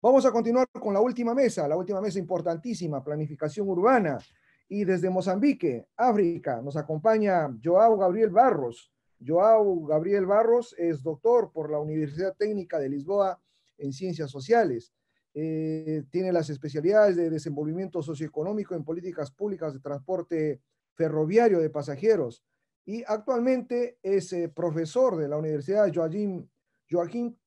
Vamos a continuar con la última mesa importantísima, planificación urbana. Y desde Mozambique, África, nos acompaña Joao Gabriel Barros. Joao Gabriel Barros es doctor por la Universidad Técnica de Lisboa en Ciencias Sociales. Tiene las especialidades de desenvolvimiento socioeconómico en políticas públicas de transporte ferroviario de pasajeros y actualmente es profesor de la Universidad Joaquín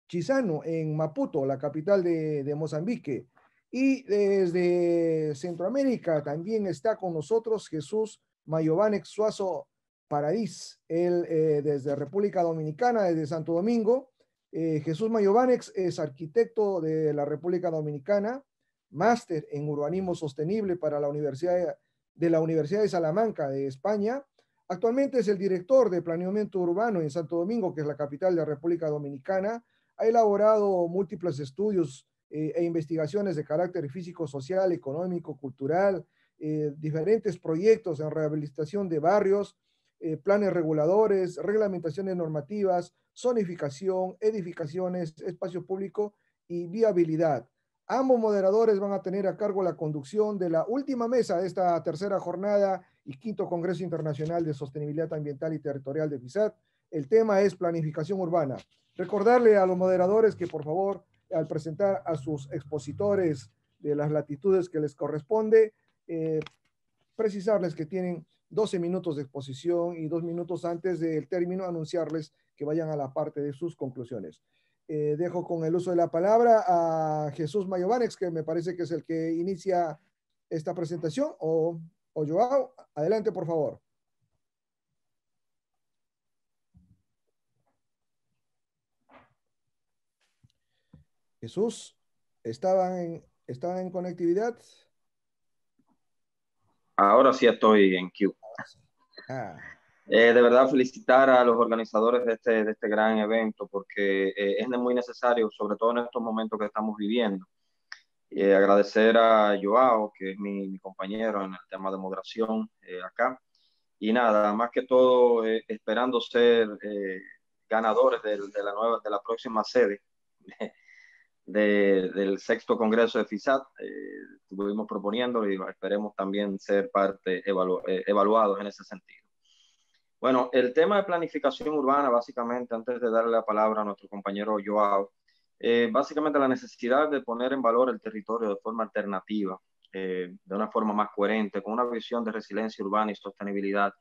Chissano en Maputo, la capital de Mozambique. Y desde Centroamérica también está con nosotros Jesús Mayovanex Suazo Paradís, él desde República Dominicana, desde Santo Domingo. Jesús Mayovanex es arquitecto de la República Dominicana, máster en urbanismo sostenible para la Universidad de Salamanca de España. Actualmente es el director de planeamiento urbano en Santo Domingo, que es la capital de la República Dominicana. Ha elaborado múltiples estudios e investigaciones de carácter físico, social, económico, cultural, diferentes proyectos en rehabilitación de barrios, planes reguladores, reglamentaciones normativas, zonificación, edificaciones, espacio público y viabilidad. Ambos moderadores van a tener a cargo la conducción de la última mesa de esta tercera jornada y quinto Congreso Internacional de Sostenibilidad Ambiental y Territorial de FISAT. El tema es planificación urbana. Recordarle a los moderadores que, por favor, al presentar a sus expositores de las latitudes que les corresponde, precisarles que tienen 12 minutos de exposición y 2 minutos antes del término anunciarles que vayan a la parte de sus conclusiones. Dejo con el uso de la palabra a Jesús Mayovanex, que me parece que es el que inicia esta presentación, o Joao. Adelante, por favor. Jesús, ¿estaban en conectividad? Ahora sí estoy en Q. De verdad felicitar a los organizadores de este gran evento porque es muy necesario, sobre todo en estos momentos que estamos viviendo. Agradecer a Joao, que es mi compañero en el tema de moderación acá. Y nada, más que todo esperando ser ganadores de la próxima sede del sexto Congreso de FISAT. Estuvimos proponiendo y esperemos también ser parte evaluados en ese sentido. Bueno, el tema de planificación urbana, básicamente, antes de darle la palabra a nuestro compañero Joao, básicamente la necesidad de poner en valor el territorio de forma alternativa, de una forma más coherente, con una visión de resiliencia urbana y sostenibilidad,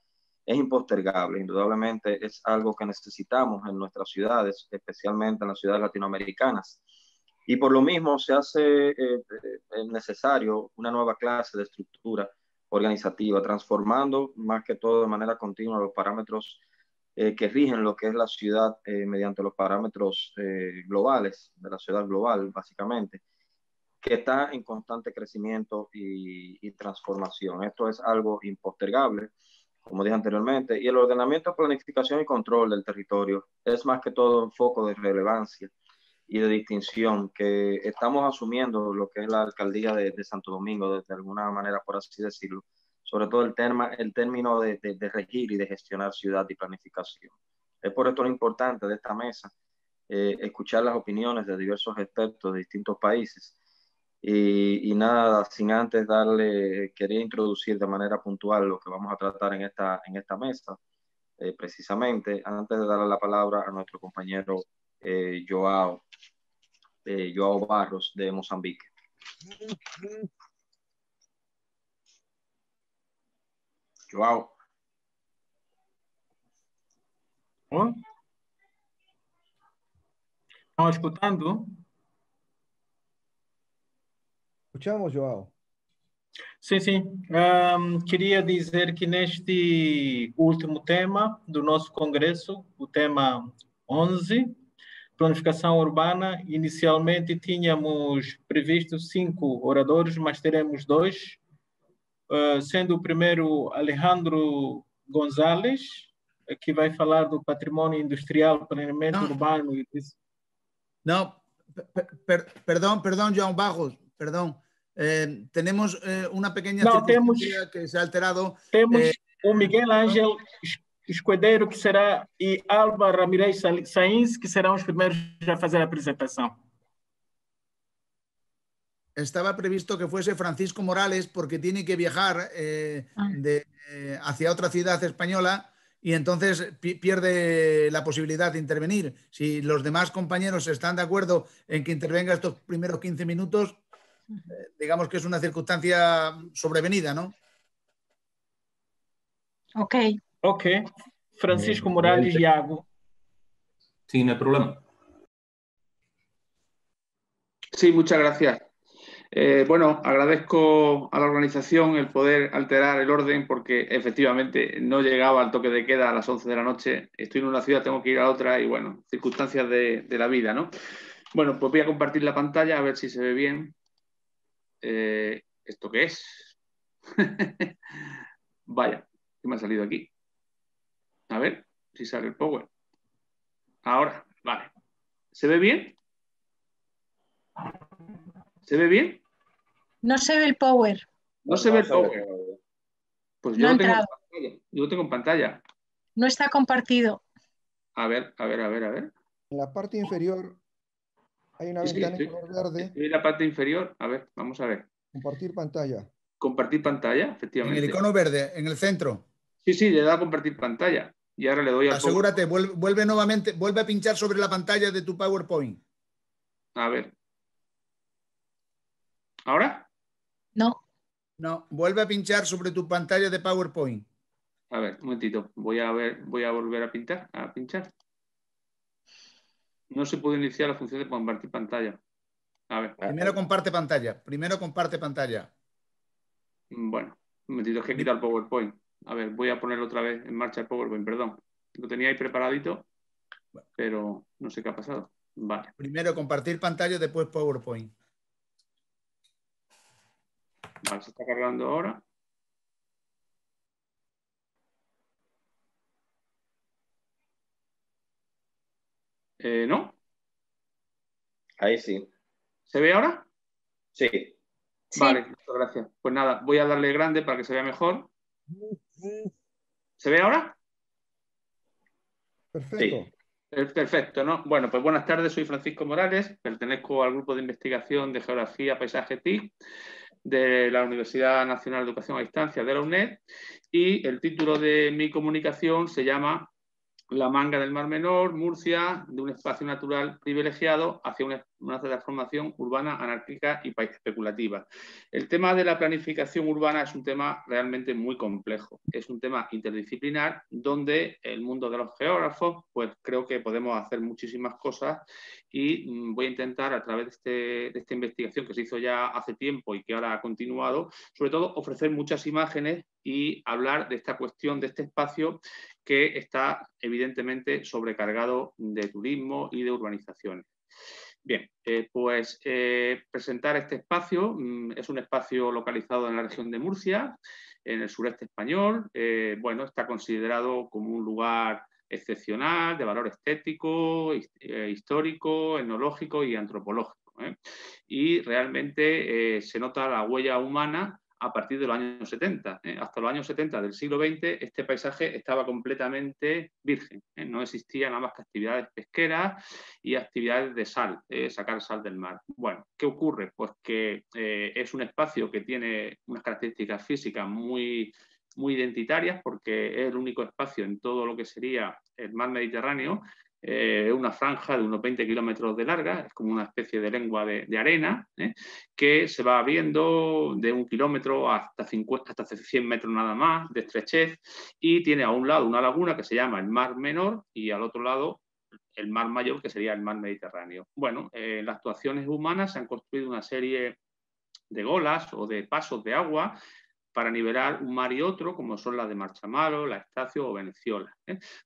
es impostergable. Indudablemente es algo que necesitamos en nuestras ciudades, especialmente en las ciudades latinoamericanas. Y por lo mismo se hace necesario una nueva clase de estructura organizativa, transformando más que todo de manera continua los parámetros que rigen lo que es la ciudad mediante los parámetros globales, de la ciudad global, básicamente, que está en constante crecimiento y transformación. Esto es algo impostergable, como dije anteriormente, y el ordenamiento, planificación y control del territorio es más que todo un foco de relevancia y de distinción que estamos asumiendo lo que es la alcaldía de Santo Domingo, de alguna manera, por así decirlo, sobre todo el término de regir y de gestionar ciudad y planificación. Es por esto lo importante de esta mesa, escuchar las opiniones de diversos expertos de distintos países y nada, sin antes quería introducir de manera puntual lo que vamos a tratar en esta mesa, precisamente, antes de darle la palabra a nuestro compañero Joao Barros de Mozambique. Joao. ¿Estão escutando? Escuchamos, Joao. Sim, sim. Queria dizer que neste último tema do nosso congresso, o tema 11, planificação urbana, inicialmente tínhamos previsto 5 oradores, mas teremos 2, sendo o primeiro Alejandro Gonzalez, que vai falar do patrimônio industrial, planeamento urbano. No, perdón, João Barros, perdón. Tenemos una pequeña circunstancia que se ha alterado. Temos o Miguel Ángel Escudeiro, que será, e Alba Ramirez Sainz, que serão os primeiros a fazer a apresentação. estaba previsto que fuese Francisco Morales porque tiene que viajar hacia otra ciudad española y entonces pierde la posibilidad de intervenir. Si los demás compañeros están de acuerdo en que intervenga estos primeros 15 minutos, digamos que es una circunstancia sobrevenida, ¿no? Ok. Ok. Francisco Morales, Iago. Sí, no hay problema. Sí, muchas gracias. Bueno, agradezco a la organización el poder alterar el orden porque efectivamente no llegaba al toque de queda a las 11 de la noche. Estoy en una ciudad, tengo que ir a otra y bueno, circunstancias de la vida, ¿no? Bueno, pues voy a compartir la pantalla a ver si se ve bien. ¿Esto qué es? Vaya, ¿qué me ha salido aquí? A ver si sale el Power. Ahora, vale. ¿Se ve bien? ¿Se ve bien? No se ve el Power. No se ve el Power. Pues yo No lo tengo en entrado. pantalla. Yo lo tengo en pantalla. No está compartido. A ver. En la parte inferior hay una Sí, ventana en color verde. estoy en la parte inferior. A ver, vamos a ver. Compartir pantalla. Compartir pantalla, En efectivamente. el icono verde, en el centro. Sí, le da a compartir pantalla. Y ahora le doy al Asegúrate, vuelve nuevamente, vuelve a pinchar sobre la pantalla de tu PowerPoint. A ver. ¿Ahora? No. No, vuelve a pinchar sobre tu pantalla de PowerPoint. A ver, un momentito. Voy a volver a pinchar. No se puede iniciar la función de compartir pantalla. A ver. Primero comparte pantalla. Bueno, un momentito, es que he quitado el PowerPoint. A ver, voy a ponerlo otra vez en marcha el PowerPoint, perdón. Lo tenía ahí preparadito, pero no sé qué ha pasado. Vale. Primero compartir pantalla, después PowerPoint. Vale, se está cargando ahora. ¿No? Ahí sí. ¿Se ve ahora? Sí. Vale, muchas gracias. Pues nada, voy a darle grande para que se vea mejor. ¿Se ve ahora? Perfecto. Sí. Perfecto, ¿no? Bueno, pues buenas tardes, soy Francisco Morales, pertenezco al grupo de investigación de Geografía, Paisaje TIC de la Universidad Nacional de Educación a Distancia de la UNED y el título de mi comunicación se llama La Manga del Mar Menor, Murcia, de un espacio natural privilegiado hacia una transformación urbana, anárquica y especulativa. El tema de la planificación urbana es un tema realmente muy complejo. Es un tema interdisciplinar donde el mundo de los geógrafos, pues creo que podemos hacer muchísimas cosas y voy a intentar a través de esta investigación que se hizo ya hace tiempo y que ahora ha continuado, sobre todo ofrecer muchas imágenes y hablar de esta cuestión, de este espacio que está evidentemente sobrecargado de turismo y de urbanizaciones. Bien, presentar este espacio. Es un espacio localizado en la región de Murcia, en el sureste español. Bueno, está considerado como un lugar excepcional, de valor estético, histórico, etnológico y antropológico. Y realmente se nota la huella humana a partir de los años 70. Hasta los años 70 del siglo XX este paisaje estaba completamente virgen. No existían nada más que actividades pesqueras y actividades de sal, sacar sal del mar. Bueno, ¿qué ocurre? Pues que es un espacio que tiene unas características físicas muy identitarias porque es el único espacio en todo lo que sería el mar Mediterráneo, una franja de unos 20 kilómetros de larga, es como una especie de lengua de arena, que se va abriendo de 1 kilómetro hasta 100 metros nada más de estrechez y tiene a un lado una laguna que se llama el Mar Menor y al otro lado el Mar Mayor, que sería el Mar Mediterráneo. Bueno, las actuaciones humanas se han construido una serie de golas o de pasos de agua para nivelar un mar y otro, como son las de Marchamalo, la Estacio o Veneciola.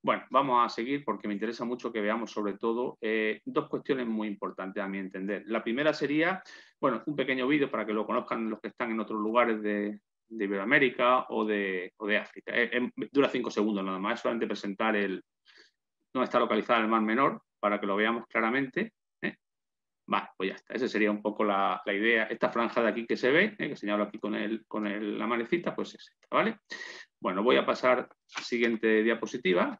Bueno, vamos a seguir porque me interesa mucho que veamos sobre todo dos cuestiones muy importantes a mi entender. La primera sería, bueno, un pequeño vídeo para que lo conozcan los que están en otros lugares de Iberoamérica o de África. Dura 5 segundos nada más, es solamente presentar dónde está localizada el Mar Menor para que lo veamos claramente. Vale, pues ya está. Esa sería un poco la idea. Esta franja de aquí que se ve, que señalo aquí con la manecita, pues es esta, ¿vale? Bueno, voy a pasar a la siguiente diapositiva.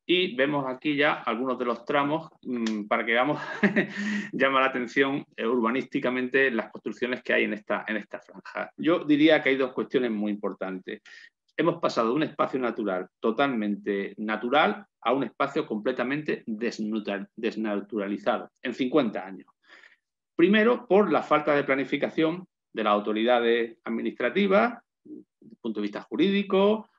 Y vemos aquí ya algunos de los tramos para que veamos, llama la atención urbanísticamente las construcciones que hay en esta franja. Yo diría que hay dos cuestiones muy importantes. Hemos pasado de un espacio natural totalmente natural a un espacio completamente desnaturalizado en 50 años. Primero, por la falta de planificación de las autoridades administrativas, desde el punto de vista jurídico.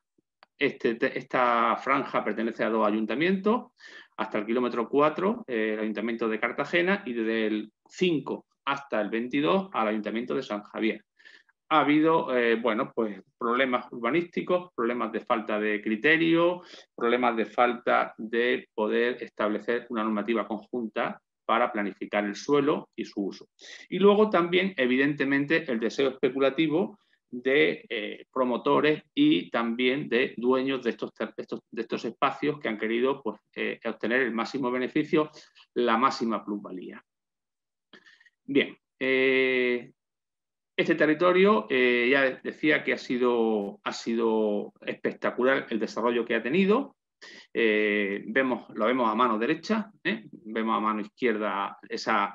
Esta franja pertenece a 2 ayuntamientos, hasta el kilómetro 4, el Ayuntamiento de Cartagena, y desde el 5 hasta el 22 al Ayuntamiento de San Javier. Ha habido bueno, pues problemas urbanísticos, problemas de falta de criterio, problemas de falta de poder establecer una normativa conjunta para planificar el suelo y su uso. Y luego también, evidentemente, el deseo especulativo de promotores y también de dueños de estos espacios que han querido pues, obtener el máximo beneficio, la máxima plusvalía. Bien, este territorio ya decía que ha sido espectacular el desarrollo que ha tenido. Lo vemos a mano derecha, vemos a mano izquierda esa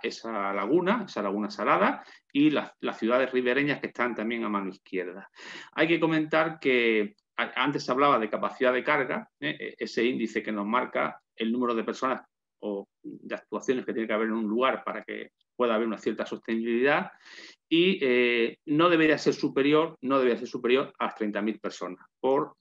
laguna salada, y las ciudades ribereñas que están también a mano izquierda. Hay que comentar que antes se hablaba de capacidad de carga, ese índice que nos marca el número de personas o de actuaciones que tiene que haber en un lugar para que pueda haber una cierta sostenibilidad, y no debería ser superior a las 30.000 personas por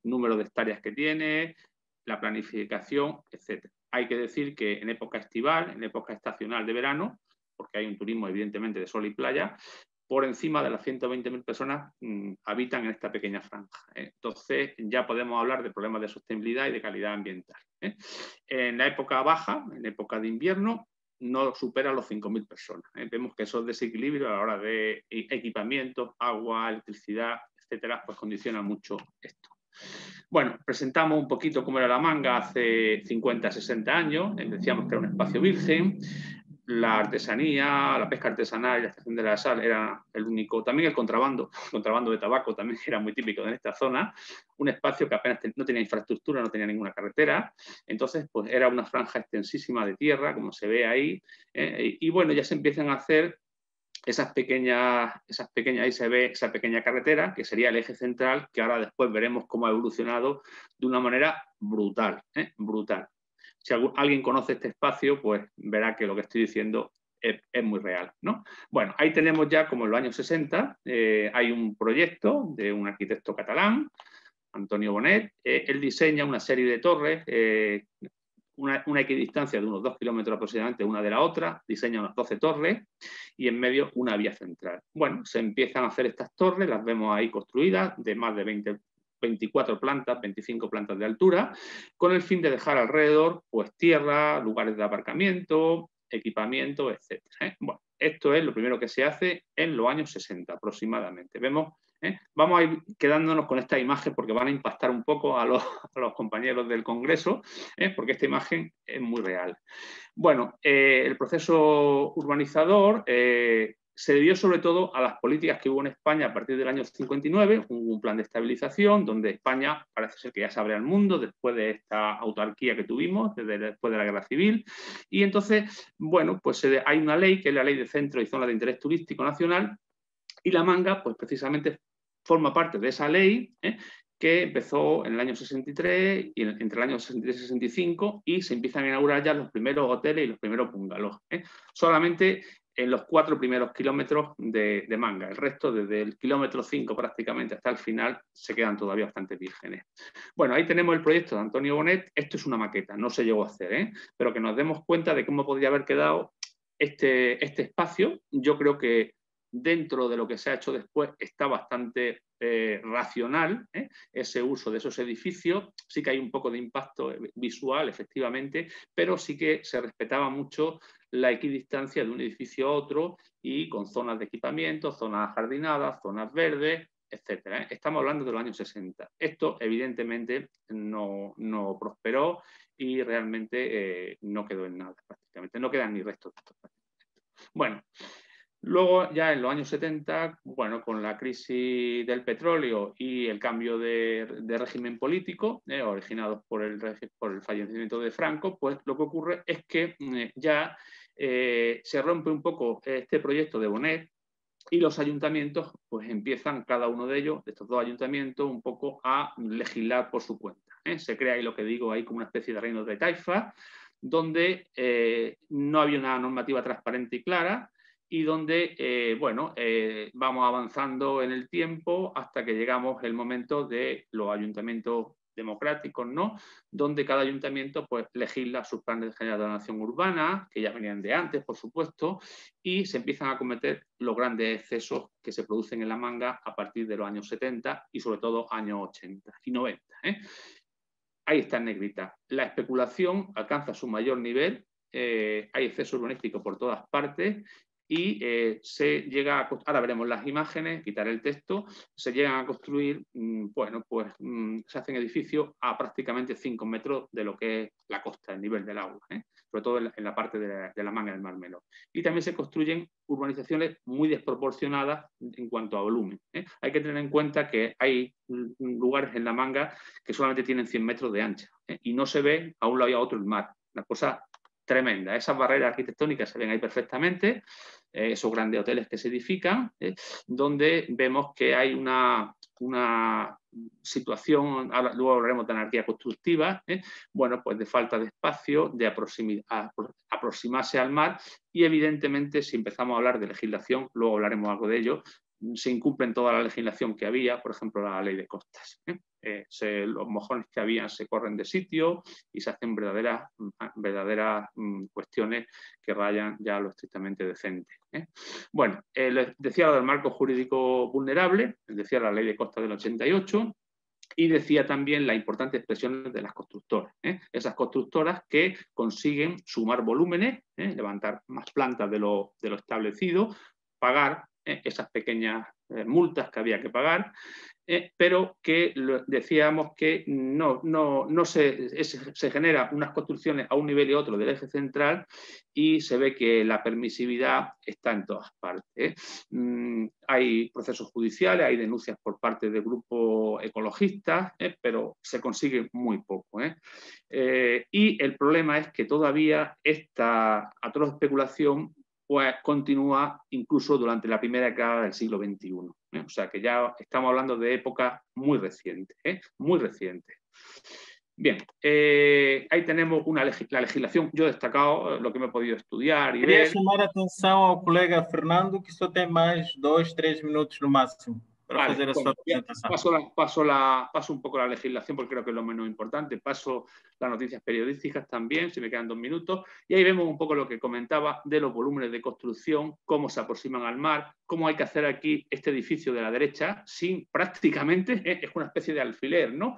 número de hectáreas que tiene, la planificación, etc. Hay que decir que en época estival, en época estacional de verano, porque hay un turismo evidentemente de sol y playa, por encima de las 120.000 personas habitan en esta pequeña franja. Entonces ya podemos hablar de problemas de sostenibilidad y de calidad ambiental. En la época baja, en época de invierno, no supera los 5.000 personas. Vemos que esos desequilibrios a la hora de equipamiento, agua, electricidad, etcétera, pues condicionan mucho esto. Bueno, presentamos un poquito cómo era La Manga hace 50, 60 años. Decíamos que era un espacio virgen. La artesanía, la pesca artesanal y la extracción de la sal era el único. También el contrabando de tabaco también era muy típico en esta zona. Un espacio que apenas no tenía infraestructura, no tenía ninguna carretera. Entonces, pues era una franja extensísima de tierra, como se ve ahí. Y bueno, ya se empiezan a hacer esas pequeñas, ahí se ve esa pequeña carretera, que sería el eje central, que ahora después veremos cómo ha evolucionado de una manera brutal, brutal. Si alguien conoce este espacio, pues verá que lo que estoy diciendo es muy real, ¿no? Bueno, ahí tenemos ya, como en los años 60, hay un proyecto de un arquitecto catalán, Antonio Bonet. Él diseña una serie de torres, una equidistancia de unos 2 kilómetros aproximadamente una de la otra, diseña unas 12 torres y en medio una vía central. Bueno, se empiezan a hacer estas torres, las vemos ahí construidas, de más de 24 plantas, 25 plantas de altura, con el fin de dejar alrededor pues tierra, lugares de aparcamiento, equipamiento, etc. Bueno, esto es lo primero que se hace en los años 60 aproximadamente. Vemos, vamos a ir quedándonos con esta imagen porque van a impactar un poco a los compañeros del Congreso, porque esta imagen es muy real. Bueno, el proceso urbanizador se debió sobre todo a las políticas que hubo en España a partir del año 59, hubo un plan de estabilización donde España parece ser que ya se abre al mundo después de esta autarquía que tuvimos, después de la Guerra Civil, y entonces, bueno, pues hay una ley que es la Ley de Centros y Zonas de Interés Turístico Nacional, y La Manga, pues precisamente forma parte de esa ley, que empezó en el año 63 y entre el año 63 y 65, y se empiezan a inaugurar ya los primeros hoteles y los primeros bungalows. Solamente en los 4 primeros kilómetros de Manga. El resto, desde el kilómetro 5 prácticamente hasta el final, se quedan todavía bastante vírgenes. Bueno, ahí tenemos el proyecto de Antonio Bonet. Esto es una maqueta, no se llegó a hacer, pero que nos demos cuenta de cómo podría haber quedado este espacio. Yo creo que dentro de lo que se ha hecho después está bastante racional ese uso de esos edificios. Sí que hay un poco de impacto visual, efectivamente, pero sí que se respetaba mucho la equidistancia de un edificio a otro y con zonas de equipamiento, zonas jardinadas, zonas verdes, etcétera. Estamos hablando de los años 60. Esto, evidentemente, no prosperó y realmente no quedó en nada, prácticamente. No quedan ni restos de esto. Bueno, Luego, ya en los años 70, bueno, con la crisis del petróleo y el cambio de régimen político, originados por el fallecimiento de Franco, pues lo que ocurre es que ya se rompe un poco este proyecto de Bonet y los ayuntamientos pues empiezan, cada uno de ellos, de estos dos ayuntamientos, un poco a legislar por su cuenta. Se crea ahí lo que digo, ahí como una especie de reino de taifas, donde no había una normativa transparente y clara, y donde, vamos avanzando en el tiempo hasta que llegamos el momento de los ayuntamientos democráticos, ¿no? Donde cada ayuntamiento pues legisla sus planes generales de ordenación urbana, que ya venían de antes, por supuesto, y se empiezan a cometer los grandes excesos que se producen en La Manga a partir de los años 70 y sobre todo años 80 y 90. Ahí está en negrita. La especulación alcanza su mayor nivel, hay exceso urbanístico por todas partes y se llega a... Ahora veremos las imágenes, quitaré el texto, se llegan a construir, se hacen edificios a prácticamente 5 metros de lo que es la costa, el nivel del agua, sobre todo en la parte de la Manga del Mar Menor. Y también se construyen urbanizaciones muy desproporcionadas en cuanto a volumen. Hay que tener en cuenta que hay lugares en La Manga que solamente tienen 100 metros de ancha y no se ve a un lado y a otro el mar. Una cosa tremenda. Esas barreras arquitectónicas se ven ahí perfectamente, esos grandes hoteles que se edifican, donde vemos que hay una situación, luego hablaremos de anarquía constructiva, pues de falta de espacio, de aproximarse al mar y evidentemente si empezamos a hablar de legislación, luego hablaremos algo de ello, se incumplen toda la legislación que había, por ejemplo la ley de costas. Los mojones que habían se corren de sitio y se hacen verdaderas cuestiones que rayan ya lo estrictamente decente. Bueno, les decía lo del marco jurídico vulnerable, les decía la ley de costas del 88, y decía también las importantes presiones de las constructoras. Esas constructoras que consiguen sumar volúmenes, levantar más plantas de lo establecido, pagar esas pequeñas multas que había que pagar, pero que decíamos que no se generan unas construcciones a un nivel y otro del eje central y se ve que la permisividad está en todas partes. Hay procesos judiciales, hay denuncias por parte de grupos ecologistas, pero se consigue muy poco. Y el problema es que todavía esta atroz especulación pues continúa incluso durante la primera década del siglo XXI. O sea que ya estamos hablando de épocas muy recientes, muy recientes. Bien, ahí tenemos la legislación. Yo he destacado lo que me he podido estudiar y Queria ver. chamar a atenção ao colega Fernando, que só tem mais 2, 3 minutos no máximo para Vale, fazer a sua apresentação. Paso un poco la legislación porque creo que es lo menos importante. Paso las noticias periodísticas también, si me quedan 2 minutos. Y ahí vemos un poco lo que comentaba de los volúmenes de construcción, cómo se aproximan al mar, cómo hay que hacer aquí este edificio de la derecha, sin prácticamente, es una especie de alfiler, ¿no?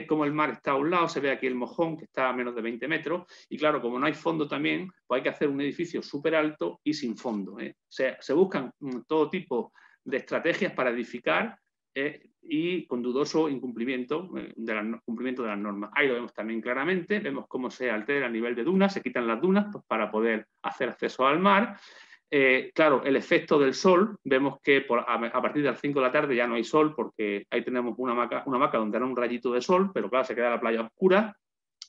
Como el mar está a un lado, se ve aquí el mojón que está a menos de 20 metros. Y claro, como no hay fondo también, pues hay que hacer un edificio súper alto y sin fondo. Se buscan todo tipo de estrategias para edificar y con dudoso incumplimiento de las normas. Ahí lo vemos también claramente, vemos cómo se altera el nivel de dunas, se quitan las dunas pues, para poder hacer acceso al mar. Claro, el efecto del sol, vemos que a partir de las 5 de la tarde ya no hay sol porque ahí tenemos una hamaca donde era un rayito de sol, pero claro, se queda la playa oscura.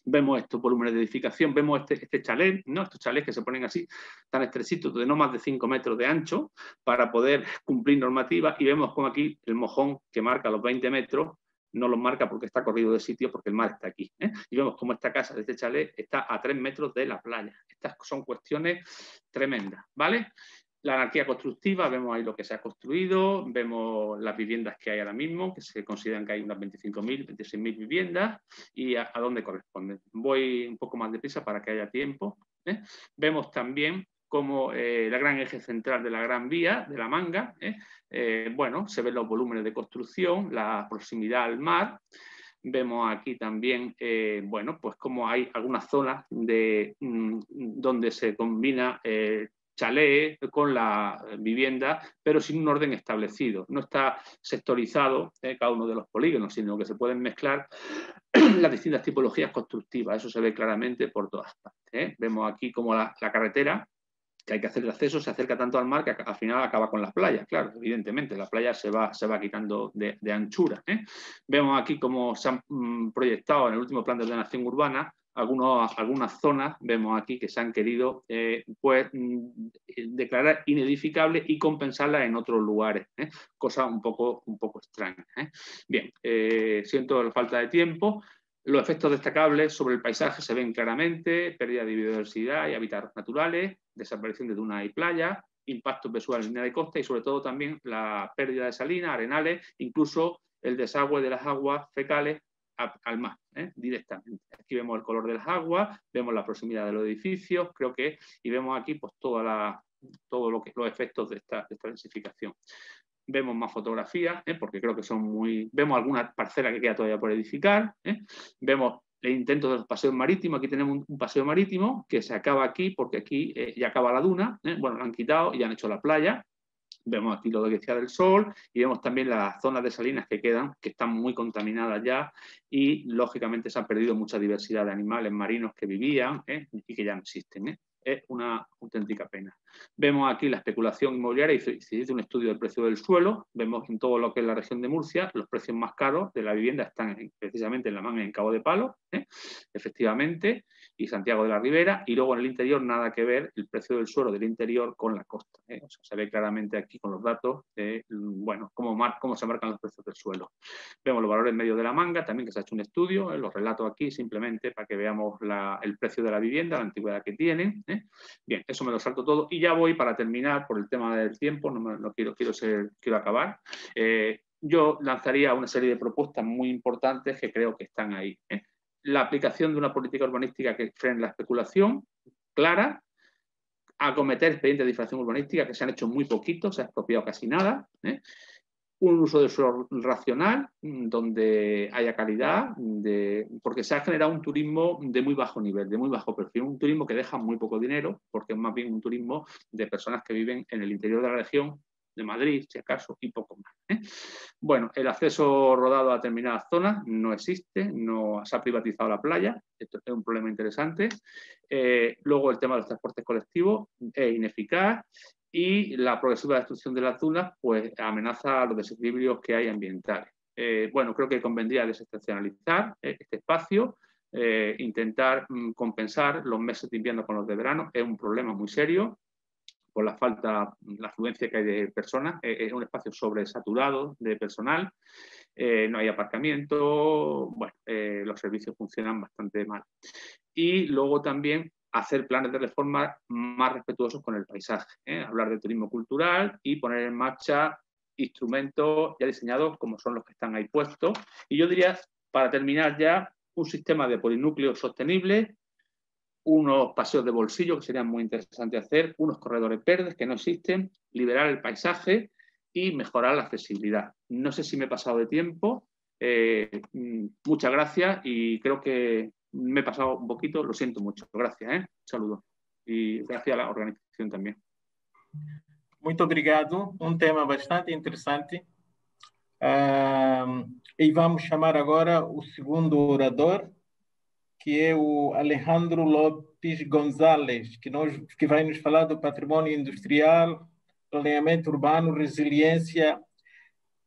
Vemos estos volúmenes de edificación, vemos este chalet, ¿no? Estos chalets que se ponen así, tan estrechitos, de no más de 5 metros de ancho, para poder cumplir normativas, y vemos como aquí el mojón que marca los 20 metros, no los marca porque está corrido de sitio, porque el mar está aquí. Y vemos como esta casa de este chalet está a 3 metros de la playa. Estas son cuestiones tremendas, ¿vale? La anarquía constructiva, vemos ahí lo que se ha construido, vemos las viviendas que hay ahora mismo, que se consideran que hay unas 25.000, 26.000 viviendas y a dónde corresponden. Voy un poco más deprisa para que haya tiempo. Vemos también como la gran eje central de la Gran Vía, de La Manga, se ven los volúmenes de construcción, la proximidad al mar. Vemos aquí también, pues como hay algunas zonas donde se combina chalet con la vivienda, pero sin un orden establecido. No está sectorizado cada uno de los polígonos, sino que se pueden mezclar las distintas tipologías constructivas. Eso se ve claramente por todas partes. Vemos aquí como la carretera, que hay que hacer el acceso, se acerca tanto al mar que al final acaba con las playas. Claro, evidentemente, la playa se va quitando de anchura. Vemos aquí cómo se han proyectado en el último plan de ordenación urbana algunas zonas, vemos aquí que se han querido declarar inedificables y compensarlas en otros lugares, cosa un poco extraña. Bien, siento la falta de tiempo. Los efectos destacables sobre el paisaje se ven claramente: pérdida de biodiversidad y hábitats naturales, desaparición de dunas y playas, impactos visuales en línea de costa y sobre todo también la pérdida de salinas, arenales, incluso el desagüe de las aguas fecales al mar, directamente. Aquí vemos el color de las aguas, vemos la proximidad de los edificios, creo que, y vemos aquí pues todos los efectos de esta densificación. Vemos más fotografías, porque creo que son vemos alguna parcela que queda todavía por edificar, vemos el intento de los paseos marítimos. Aquí tenemos un paseo marítimo que se acaba aquí, porque aquí ya acaba la duna, bueno, lo han quitado y han hecho la playa. Vemos aquí lo que decía del sol y vemos también las zonas de salinas que quedan, que están muy contaminadas ya y, lógicamente, se han perdido mucha diversidad de animales marinos que vivían y que ya no existen. Es una auténtica pena. Vemos aquí la especulación inmobiliaria y se hizo un estudio del precio del suelo. Vemos en todo lo que es la región de Murcia, los precios más caros de la vivienda están precisamente en La Manga y en Cabo de Palos, efectivamente, y Santiago de la Ribera, y luego en el interior nada que ver el precio del suelo del interior con la costa. O sea, se ve claramente aquí con los datos, bueno, cómo se marcan los precios del suelo. Vemos los valores medios de La Manga, también que se ha hecho un estudio, los relato aquí simplemente para que veamos el precio de la vivienda, la antigüedad que tienen. Bien, eso me lo salto todo y ya voy para terminar por el tema del tiempo, no quiero acabar. Yo lanzaría una serie de propuestas muy importantes que creo que están ahí. La aplicación de una política urbanística que frene la especulación, clara, acometer expedientes de difracción urbanística que se han hecho muy poquitos, se ha expropiado casi nada, un uso del suelo racional, donde haya calidad, porque se ha generado un turismo de muy bajo nivel, de muy bajo perfil, un turismo que deja muy poco dinero, porque es más bien un turismo de personas que viven en el interior de la región, de Madrid, si acaso, y poco más. Bueno, el acceso rodado a determinadas zonas no existe, no se ha privatizado la playa, esto es un problema interesante. Luego el tema de los transportes colectivos es ineficaz. Y la progresiva destrucción de las dunas pues amenaza los desequilibrios que hay ambientales. Bueno, creo que convendría desestacionalizar este espacio, intentar compensar los meses de invierno con los de verano. Es un problema muy serio por la afluencia que hay de personas. Es un espacio sobresaturado de personal, no hay aparcamiento, bueno, los servicios funcionan bastante mal. Y luego también hacer planes de reforma más respetuosos con el paisaje, hablar de turismo cultural y poner en marcha instrumentos ya diseñados como son los que están ahí puestos. Y yo diría, para terminar ya, un sistema de polinúcleos sostenible, unos paseos de bolsillo que serían muy interesantes hacer, unos corredores verdes que no existen, liberar el paisaje y mejorar la accesibilidad. No sé si me he pasado de tiempo, muchas gracias y creo que me he pasado un poquito, lo siento mucho. Gracias, un saludo. E graças à organização também. Muito obrigado. Um tema bastante interessante. E vamos chamar agora o segundo orador, que é o Alejandro Lopes González, que vai nos falar do patrimônio industrial, planeamento urbano, resiliência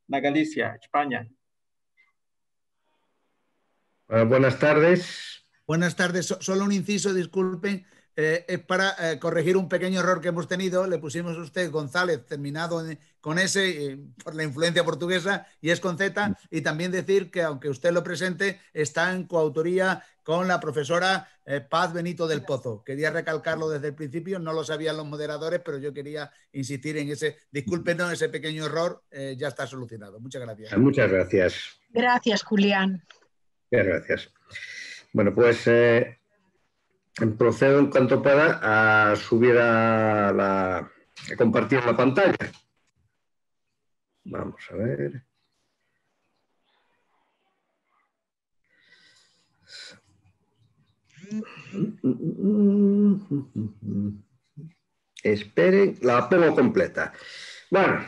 na Galícia, Espanha. Buenas tardes. Buenas tardes. Solo un inciso, disculpen. Es para corregir un pequeño error que hemos tenido. Le pusimos a usted González terminado con S por la influencia portuguesa y es con Z. Y también decir que aunque usted lo presente, está en coautoría con la profesora Paz Benito del Pozo. Quería recalcarlo desde el principio, no lo sabían los moderadores, pero yo quería insistir en ese. Discúlpenos, ese pequeño error ya está solucionado. Muchas gracias. Muchas gracias. Gracias, Julián. Muchas gracias. Bueno, pues procedo en cuanto pueda a subir a compartir la pantalla. Vamos a ver. Esperen, la pongo completa. Bueno,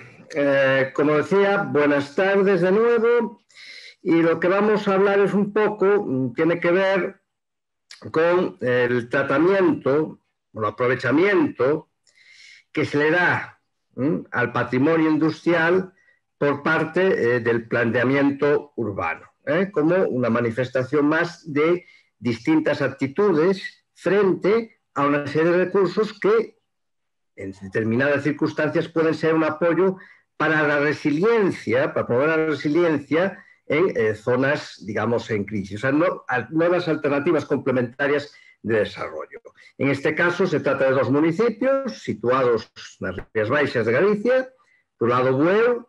como decía, buenas tardes de nuevo. Y lo que vamos a hablar es un poco, tiene que ver con el tratamiento, el aprovechamiento que se le da al patrimonio industrial por parte del planeamiento urbano, como una manifestación más de distintas actitudes frente a una serie de recursos que en determinadas circunstancias pueden ser un apoyo para la resiliencia, para promover la resiliencia en zonas, digamos, en crisis. O sea, nuevas alternativas complementarias de desarrollo. En este caso se trata de 2 municipios situados en las Rías Baixas de Galicia, por un lado Bueu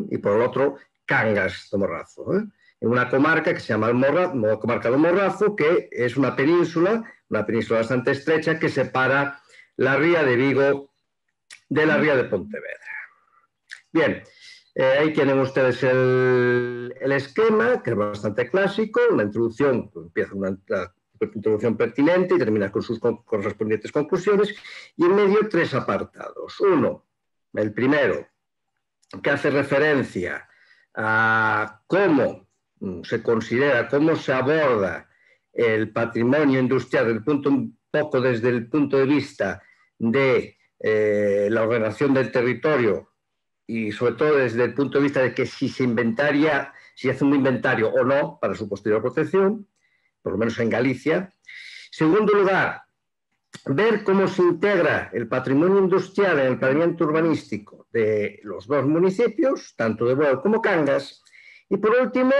y por el otro Cangas do Morrazo, en una comarca que se llama comarca do Morrazo, que es una península bastante estrecha que separa la ría de Vigo de la ría de Pontevedra. Bien, ahí tienen ustedes el esquema, que es bastante clásico, una introducción, empieza una introducción pertinente y termina con sus correspondientes conclusiones, y en medio 3 apartados. Uno, el primero, que hace referencia a cómo se considera, cómo se aborda el patrimonio industrial un poco desde el punto de vista de la ordenación del territorio y sobre todo desde el punto de vista de que si se inventaria, si hace un inventario o no para su posterior protección, por lo menos en Galicia. Segundo lugar, ver cómo se integra el patrimonio industrial en el planeamiento urbanístico de los 2 municipios, tanto de Bueu como Cangas. Y por último,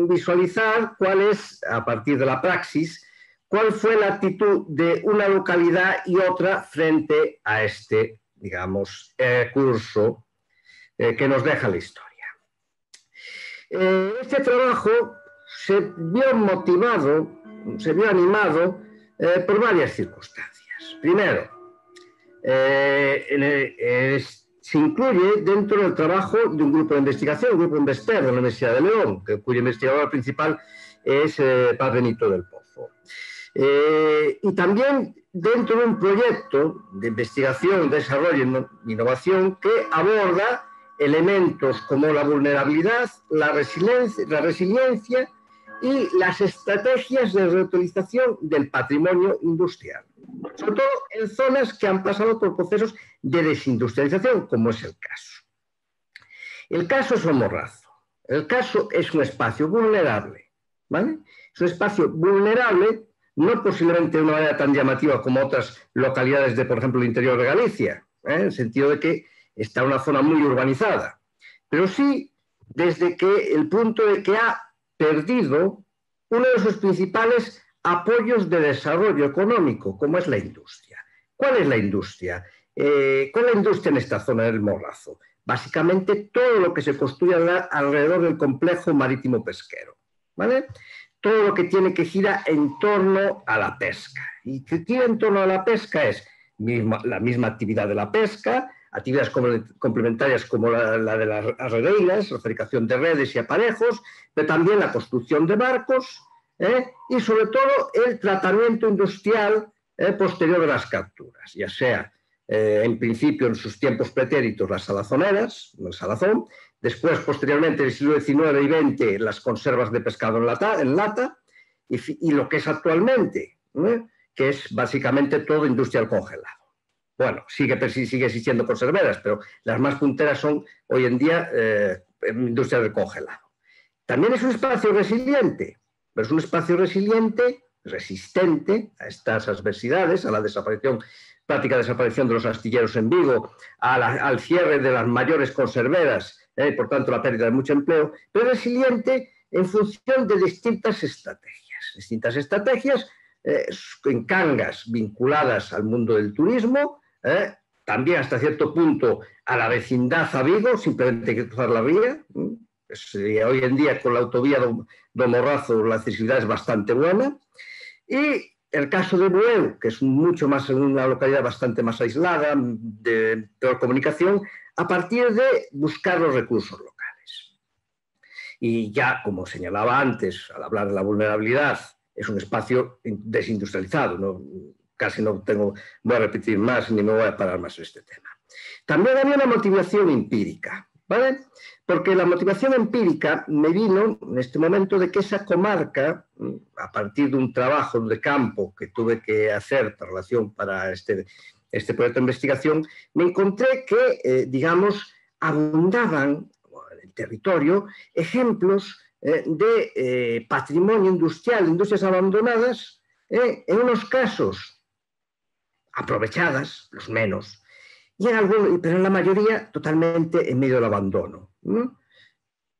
visualizar cuál es, a partir de la praxis, cuál fue la actitud de una localidad y otra frente a este, digamos, curso que nos deja la historia. Este trabajo se vio motivado, se vio animado por varias circunstancias. Primero, se incluye dentro del trabajo de un grupo de investigación, el grupo Invester de la Universidad de León, cuyo investigador principal es Padre Nito del Pozo. Y también dentro de un proyecto de investigación, desarrollo e innovación que aborda elementos como la vulnerabilidad, la resiliencia y las estrategias de reutilización del patrimonio industrial, sobre todo en zonas que han pasado por procesos de desindustrialización, como es el caso. El caso es el Morrazo. El caso es un espacio vulnerable, ¿vale? Es un espacio vulnerable, no posiblemente de una manera tan llamativa como otras localidades de, por ejemplo, el interior de Galicia, en el sentido de que está en una zona muy urbanizada, pero sí desde que el punto de que ha perdido uno de sus principales apoyos de desarrollo económico, como es la industria. ¿Cuál es la industria? ¿Cuál es la industria en esta zona del Morrazo? Básicamente todo lo que se construye alrededor del complejo marítimo pesquero, ¿vale? Todo lo que tiene que girar en torno a la pesca. Y que gira en torno a la pesca es la misma actividad de la pesca, actividades complementarias como la de las redeiras, la fabricación de redes y aparejos, pero también la construcción de barcos y sobre todo el tratamiento industrial posterior de las capturas, ya sea en principio en sus tiempos pretéritos las salazoneras, el salazón, después posteriormente en el siglo XIX y XX las conservas de pescado en lata y lo que es actualmente, que es básicamente todo industrial congelado. Bueno, sigue existiendo conserveras, pero las más punteras son hoy en día industria del congelado. También es un espacio resiliente, pero es un espacio resiliente, resistente a estas adversidades, a la práctica desaparición de los astilleros en Vigo, al cierre de las mayores conserveras, por tanto la pérdida de mucho empleo, pero resiliente en función de distintas estrategias en Cangas vinculadas al mundo del turismo, también hasta cierto punto a la vecindad a Vigo, simplemente hay que cruzar la ría. Hoy en día con la autovía do Morrazo la accesibilidad es bastante buena. Y el caso de Bueu, que es mucho más en una localidad bastante más aislada, de peor comunicación, a partir de buscar los recursos locales. Y ya, como señalaba antes, al hablar de la vulnerabilidad, es un espacio desindustrializado, ¿no? Casi no voy a repetir más ni me voy a parar más en este tema. También había una motivación empírica, ¿vale? Porque la motivación empírica me vino en este momento de que esa comarca, a partir de un trabajo de campo que tuve que hacer para este proyecto de investigación, me encontré que, digamos, abundaban en el territorio ejemplos de patrimonio industrial, industrias abandonadas, en unos casos aprovechadas, los menos, y pero en la mayoría totalmente en medio del abandono.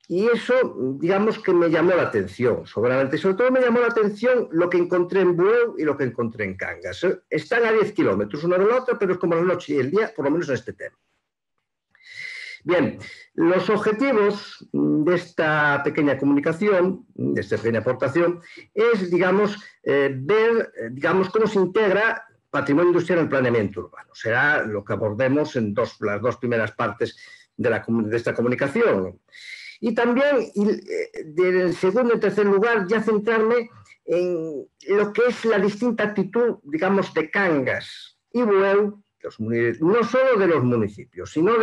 Y eso, digamos que me llamó la atención, soberanamente. Sobre todo me llamó la atención lo que encontré en Bueu y lo que encontré en Cangas. Están a 10 kilómetros una de la otra, pero es como la noche y el día, por lo menos en este tema. Bien, los objetivos de esta pequeña comunicación, de esta pequeña aportación, es, digamos, ver, digamos, cómo se integra patrimonio industrial en el planeamiento urbano. Será lo que abordemos en las dos primeras partes de esta comunicación. Y también, del segundo y tercer lugar, ya centrarme en lo que es la distinta actitud, digamos, de Cangas y Bueu, no solo de los municipios, sino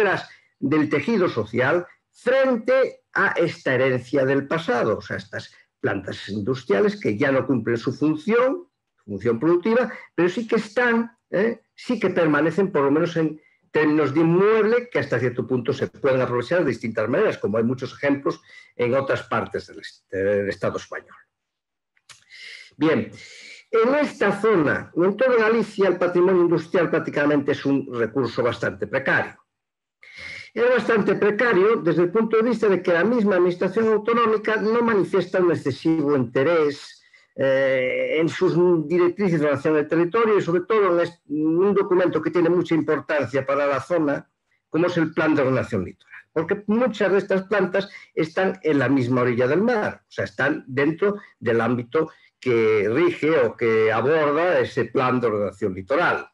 del tejido social frente a esta herencia del pasado, o sea, estas plantas industriales que ya no cumplen su función productiva, pero sí que están, sí que permanecen por lo menos en términos de inmueble que hasta cierto punto se pueden aprovechar de distintas maneras, como hay muchos ejemplos en otras partes del Estado español. Bien, en esta zona, en toda Galicia, el patrimonio industrial prácticamente es un recurso bastante precario. Es bastante precario desde el punto de vista de que la misma administración autonómica no manifiesta un excesivo interés en sus directrices de ordenación del territorio y sobre todo en un documento que tiene mucha importancia para la zona, como es el Plan de Ordenación Litoral. Porque muchas de estas plantas están en la misma orilla del mar, o sea, están dentro del ámbito que rige o que aborda ese Plan de Ordenación Litoral.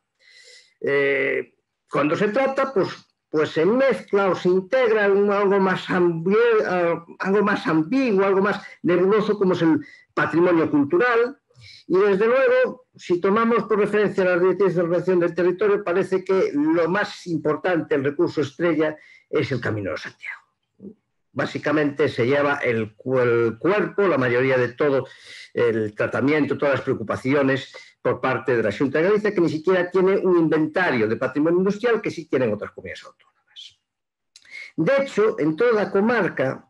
Cuando se trata, pues se mezcla o se integra algo más ambiguo, algo más nebuloso, como es el patrimonio cultural, y desde luego, si tomamos por referencia las directrices de ordenación del territorio, parece que lo más importante, el recurso estrella, es el Camino de Santiago. Básicamente se lleva el cuerpo, la mayoría de todo el tratamiento, todas las preocupaciones por parte de la Xunta de Galicia, que ni siquiera tiene un inventario de patrimonio industrial que sí tienen otras comunidades autónomas. De hecho, en toda la comarca,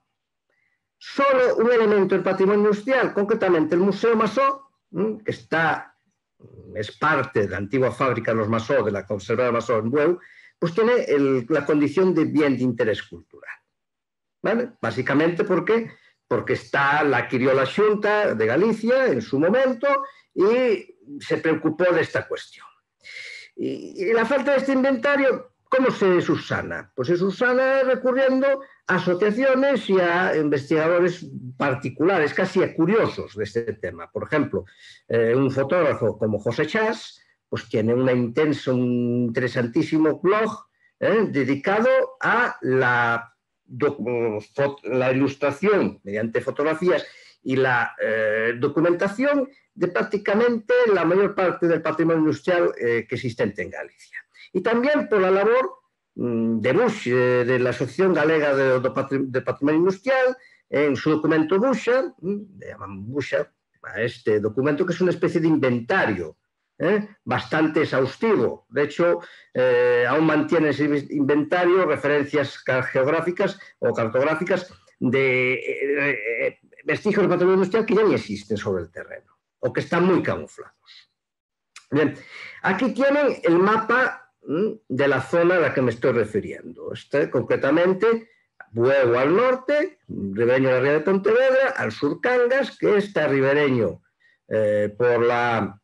solo un elemento del patrimonio industrial, concretamente el Museo Masó, que es parte de la antigua fábrica de los Masó, de la conservadora Masó en Bueu, pues tiene la condición de bien de interés cultural. ¿Vale? Básicamente, ¿por qué? Porque la adquirió la Xunta de Galicia en su momento y se preocupó de esta cuestión. Y la falta de este inventario, ¿cómo se subsana? Pues se subsana recurriendo a asociaciones y a investigadores particulares, casi a curiosos de este tema. Por ejemplo, un fotógrafo como José Chas, pues tiene un interesantísimo blog dedicado a la ilustración mediante fotografías y la documentación de prácticamente la mayor parte del patrimonio industrial que existente en Galicia. Y también por la labor de la Asociación Galega de Patrimonio Industrial, en su documento Buxa, le llaman Buxa a este documento, que es una especie de inventario bastante exhaustivo. De hecho, aún mantiene ese inventario referencias geográficas o cartográficas de vestigios de patrimonio industrial que ya ni existen sobre el terreno o que están muy camuflados. Bien, aquí tienen el mapa de la zona a la que me estoy refiriendo. Concretamente, Bueu al norte, ribereño de la Ría de Pontevedra, al sur Cangas, que está ribereño por la,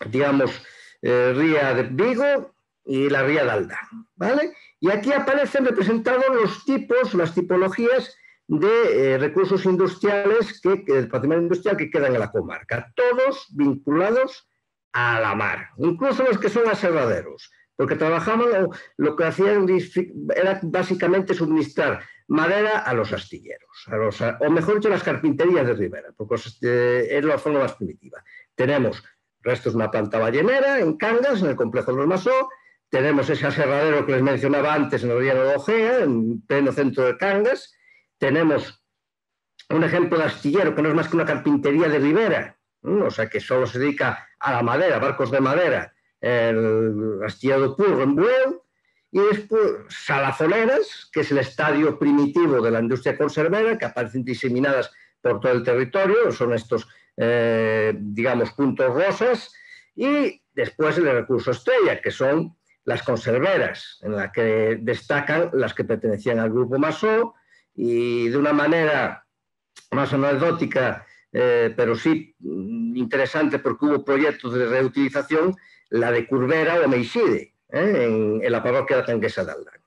digamos, Ría de Vigo y la Ría de Aldán, ¿vale? Y aquí aparecen representados los tipos, las tipologías de recursos industriales, del patrimonio industrial que quedan en la comarca, todos vinculados a la mar, incluso los que son aserraderos, porque trabajaban, lo que hacían era básicamente suministrar madera a los astilleros, o mejor dicho, las carpinterías de ribera, porque es la forma más primitiva. Tenemos restos de una planta ballenera en Cangas, en el complejo de los Masó, tenemos ese aserradero que les mencionaba antes en el río de Ojea, en pleno centro de Cangas, tenemos un ejemplo de astillero que no es más que una carpintería de ribera, o sea que solo se dedica a la madera, barcos de madera, el astillero Purro en Bueu, y después salazoneras, que es el estadio primitivo de la industria conservera, que aparecen diseminadas por todo el territorio, son estos, digamos, puntos rosas, y después el recurso estrella, que son las conserveras, en la que destacan las que pertenecían al grupo Masó, y de una manera más anecdótica, pero sí interesante porque hubo proyectos de reutilización, la de Curbera o Meiside, en la parroquia de Canguesa de Aldán.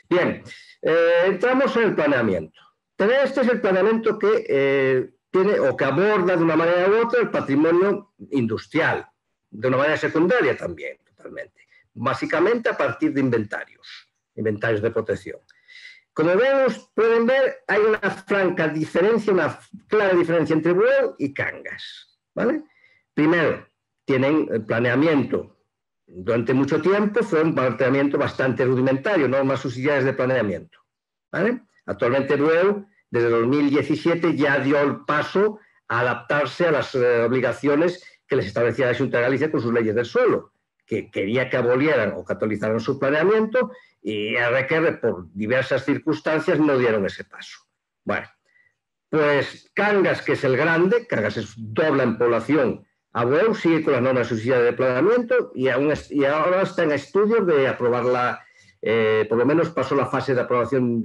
Bien, entramos en el planeamiento. Este es el planeamiento que tiene o que aborda de una manera u otra el patrimonio industrial, de una manera secundaria también, totalmente. Básicamente a partir de inventarios de protección. Como vemos, pueden ver, hay una franca diferencia, una clara diferencia entre Bueu y Cangas, ¿vale? Primero, tienen el planeamiento. Durante mucho tiempo fue un planeamiento bastante rudimentario, normas subsidiarias de planeamiento, ¿vale? Actualmente Bueu, desde 2017, ya dio el paso a adaptarse a las obligaciones que les establecía la Xunta de Galicia con sus leyes del suelo, que quería que abolieran o que actualizaran su planeamiento, y RQR, por diversas circunstancias, no dieron ese paso. Bueno, pues Cangas, que es el grande, Cangas es dobla en población a Bueu, sigue con las normas subsidiarias de planeamiento y ahora está en estudios de aprobarla, por lo menos pasó la fase de aprobación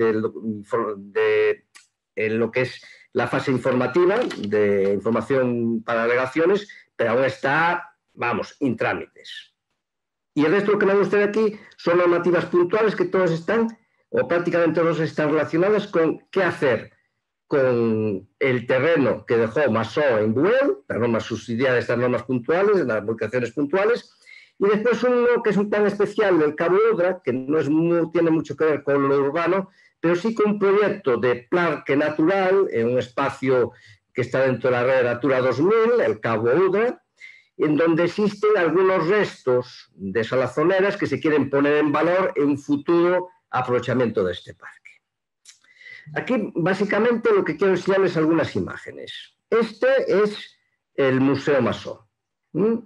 en lo que es la fase informativa, de información para alegaciones, pero aún está, vamos, en trámites. Y el resto que me gusta aquí son normativas puntuales que todas están, o prácticamente todas están relacionadas con qué hacer con el terreno que dejó Masó en Bueu, las normas subsidiarias, estas normas puntuales, las modificaciones puntuales, y después uno que es un plan especial del Cabo Udra, que no tiene mucho que ver con lo urbano, pero sí con un proyecto de parque natural en un espacio que está dentro de la red Natura 2000, el Cabo Udra, en donde existen algunos restos de salazoneras que se quieren poner en valor en un futuro aprovechamiento de este parque. Aquí, básicamente, lo que quiero enseñarles es algunas imágenes. Este es el Museo Masó.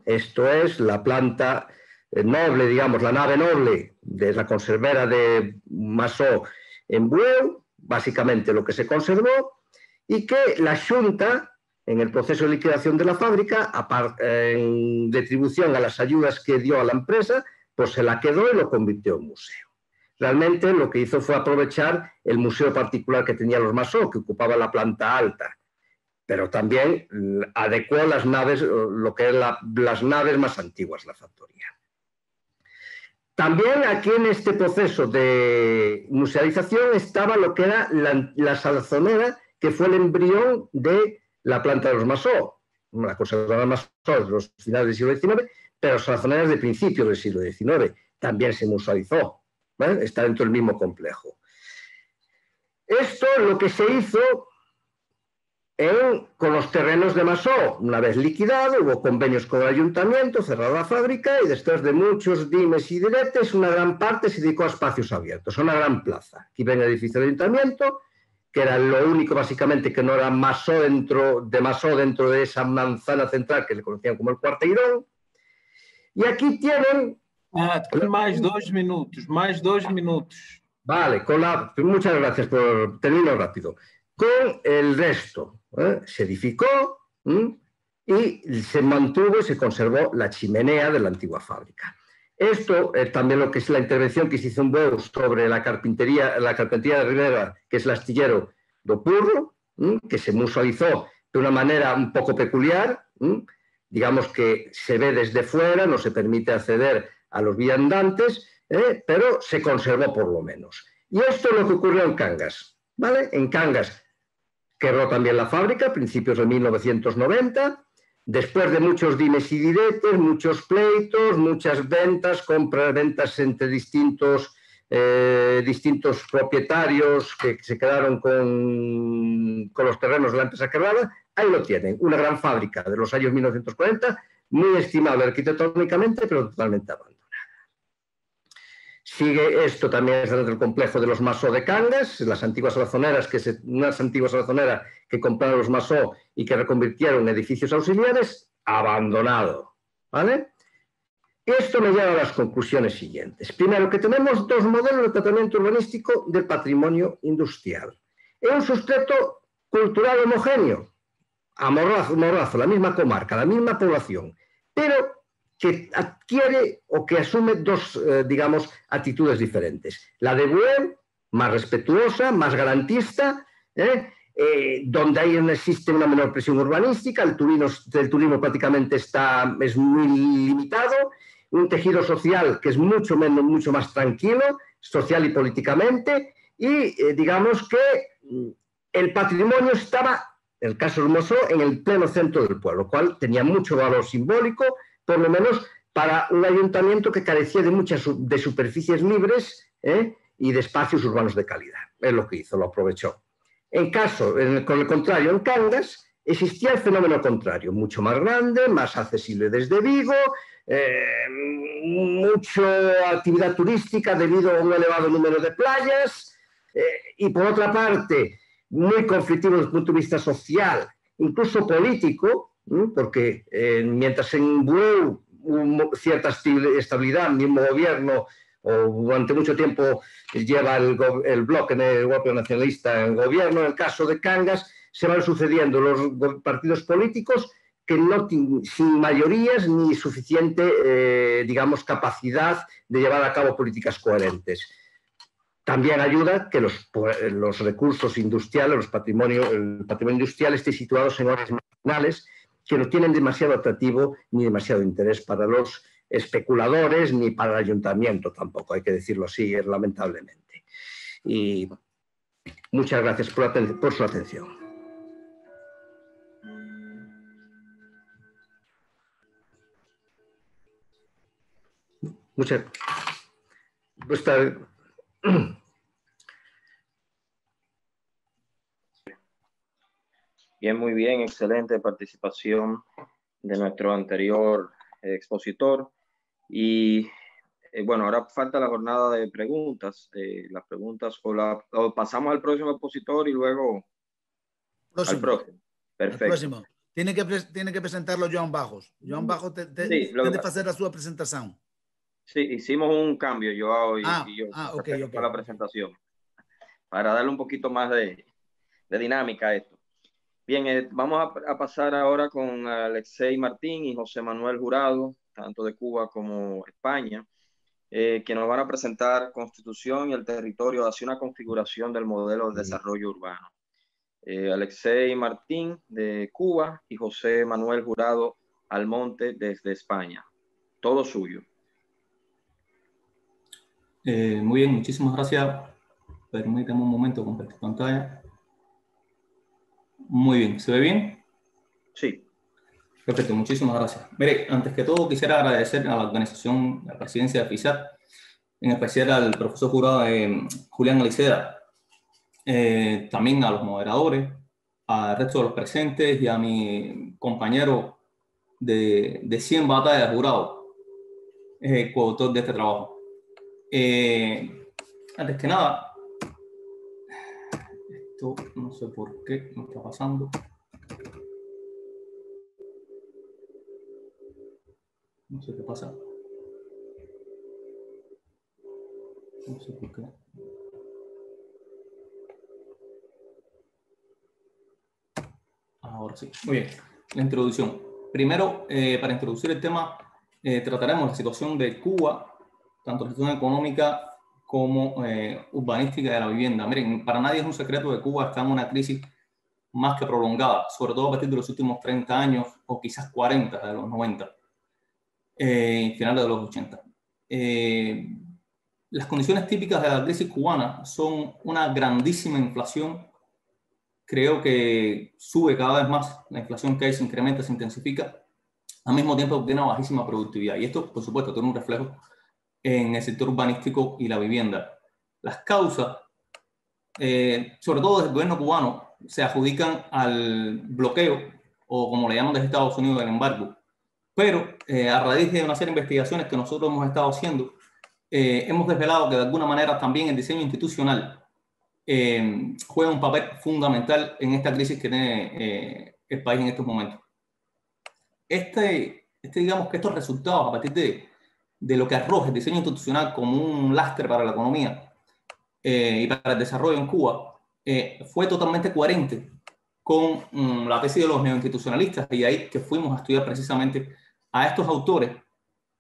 Esto es la planta noble, digamos, la nave noble de la conservera de Masó en Bueu, básicamente lo que se conservó, y que la Xunta, en el proceso de liquidación de la fábrica, en retribución a las ayudas que dio a la empresa, pues se la quedó y lo convirtió en museo. Realmente lo que hizo fue aprovechar el museo particular que tenía los Masó, que ocupaba la planta alta, pero también adecuó las naves, lo que es las naves más antiguas, la factoría. También aquí en este proceso de musealización estaba lo que era la salazonera, que fue el embrión de la planta de los Masó, la conservadora Masó de los finales del siglo XIX, pero salazoneras de principios del siglo XIX, también se musealizó, ¿vale? Está dentro del mismo complejo. Esto es lo que se hizo con los terrenos de Masó. Una vez liquidado, hubo convenios con el ayuntamiento, cerrada la fábrica, y después de muchos dimes y diretes, una gran parte se dedicó a espacios abiertos, a una gran plaza. Aquí ven el edificio del ayuntamiento, que era lo único básicamente que no era Masó dentro de esa manzana central que le conocían como el Cuarteirón. Y aquí tienen... más 2 minutos, más 2 minutos. Vale, muchas gracias por terminar rápido. Con el resto, se edificó y se mantuvo y se conservó la chimenea de la antigua fábrica. Esto es también lo que es la intervención que se hizo en Bueu sobre la carpintería de Rivera, que es el astillero do Purro, que se musealizó de una manera un poco peculiar, digamos que se ve desde fuera, no se permite acceder a los viandantes, pero se conservó por lo menos. Y esto es lo que ocurrió en Cangas, ¿vale? En Cangas quebró también la fábrica a principios de 1990, después de muchos dimes y diretes, muchos pleitos, muchas ventas, compras, ventas entre distintos propietarios que se quedaron con los terrenos de la empresa quebrada. Ahí lo tienen, una gran fábrica de los años 1940, muy estimable arquitectónicamente, pero totalmente abandonada. Sigue esto también dentro del complejo de los Masó de Cangas, las antiguas salazoneras, unas antiguas salazoneras que compraron los Masó y que reconvirtieron en edificios auxiliares, abandonado, ¿vale? Esto me lleva a las conclusiones siguientes. Primero, que tenemos dos modelos de tratamiento urbanístico del patrimonio industrial. Es un sustrato cultural homogéneo, a Morrazo, la misma comarca, la misma población, pero que adquiere o que asume dos, digamos, actitudes diferentes. La de Bueu, más respetuosa, más garantista, donde existe una menor presión urbanística, el turismo prácticamente es muy limitado, un tejido social que es mucho más tranquilo, social y políticamente, y digamos que el patrimonio estaba, en el caso del Mosó, en el pleno centro del pueblo, lo cual tenía mucho valor simbólico, por lo menos para un ayuntamiento que carecía de superficies libres y de espacios urbanos de calidad. Es lo que hizo, lo aprovechó. Con el contrario, en Cangas existía el fenómeno contrario, mucho más grande, más accesible desde Vigo, mucha actividad turística debido a un elevado número de playas y, por otra parte, muy conflictivo desde el punto de vista social, incluso político, porque mientras en Bueu hubo cierta estabilidad, el mismo gobierno durante mucho tiempo lleva el bloque nacionalista en gobierno, en el caso de Cangas se van sucediendo los partidos políticos que sin mayorías ni suficiente, digamos, capacidad de llevar a cabo políticas coherentes. También ayuda que los recursos industriales, el patrimonio industrial esté situados en áreas marginales que no tienen demasiado atractivo ni demasiado interés para los especuladores ni para el ayuntamiento tampoco, hay que decirlo así, lamentablemente. Y muchas gracias por su atención. Bien, muy bien, excelente participación de nuestro anterior expositor. Y bueno, ahora falta la jornada de preguntas. Las preguntas o pasamos al próximo expositor y luego al próximo. Perfecto. Al próximo. Tiene que presentarlo Joan Bajos. Joan Bajos sí, debe hacer la su presentación. Sí, hicimos un cambio, Joao y yo, okay. para la presentación, para darle un poquito más de dinámica a esto. Bien, vamos a pasar ahora con Alexei Martín y José Manuel Jurado, tanto de Cuba como España, que nos van a presentar Constitución y el territorio hacia una configuración del modelo de desarrollo urbano. Alexei Martín de Cuba y José Manuel Jurado Almonte desde España. Todo suyo. Muy bien, muchísimas gracias. Permítame un momento compartir pantalla. Muy bien, ¿se ve bien? Sí. Perfecto, muchísimas gracias. Mire, antes que todo quisiera agradecer a la organización, a la presidencia de FISAT, en especial al profesor jurado Julián Aliceda, también a los moderadores, al resto de los presentes y a mi compañero de 100 batallas jurado, coautor de este trabajo. Antes que nada, esto no sé por qué me está pasando. No sé qué pasa. No sé por qué. Ahora sí. Muy bien. La introducción. Primero, para introducir el tema, trataremos la situación de Cuba, tanto la situación económica como urbanística de la vivienda. Miren, para nadie es un secreto que Cuba está en una crisis más que prolongada, sobre todo a partir de los últimos 30 años o quizás 40 de los 90, finales de los 80. Las condiciones típicas de la crisis cubana son una grandísima inflación. Creo que sube cada vez más, la inflación que hay se incrementa, se intensifica, al mismo tiempo tiene una bajísima productividad. Y esto, por supuesto, tiene un reflejo en el sector urbanístico y la vivienda. Las causas, sobre todo desde el gobierno cubano, se adjudican al bloqueo, o como le llaman desde Estados Unidos, el embargo. Pero a raíz de una serie de investigaciones que nosotros hemos estado haciendo, hemos desvelado que de alguna manera también el diseño institucional juega un papel fundamental en esta crisis que tiene el país en estos momentos. Digamos que estos resultados a partir de lo que arroja el diseño institucional como un lastre para la economía y para el desarrollo en Cuba, fue totalmente coherente con la tesis de los neoinstitucionalistas, y ahí que fuimos a estudiar precisamente a estos autores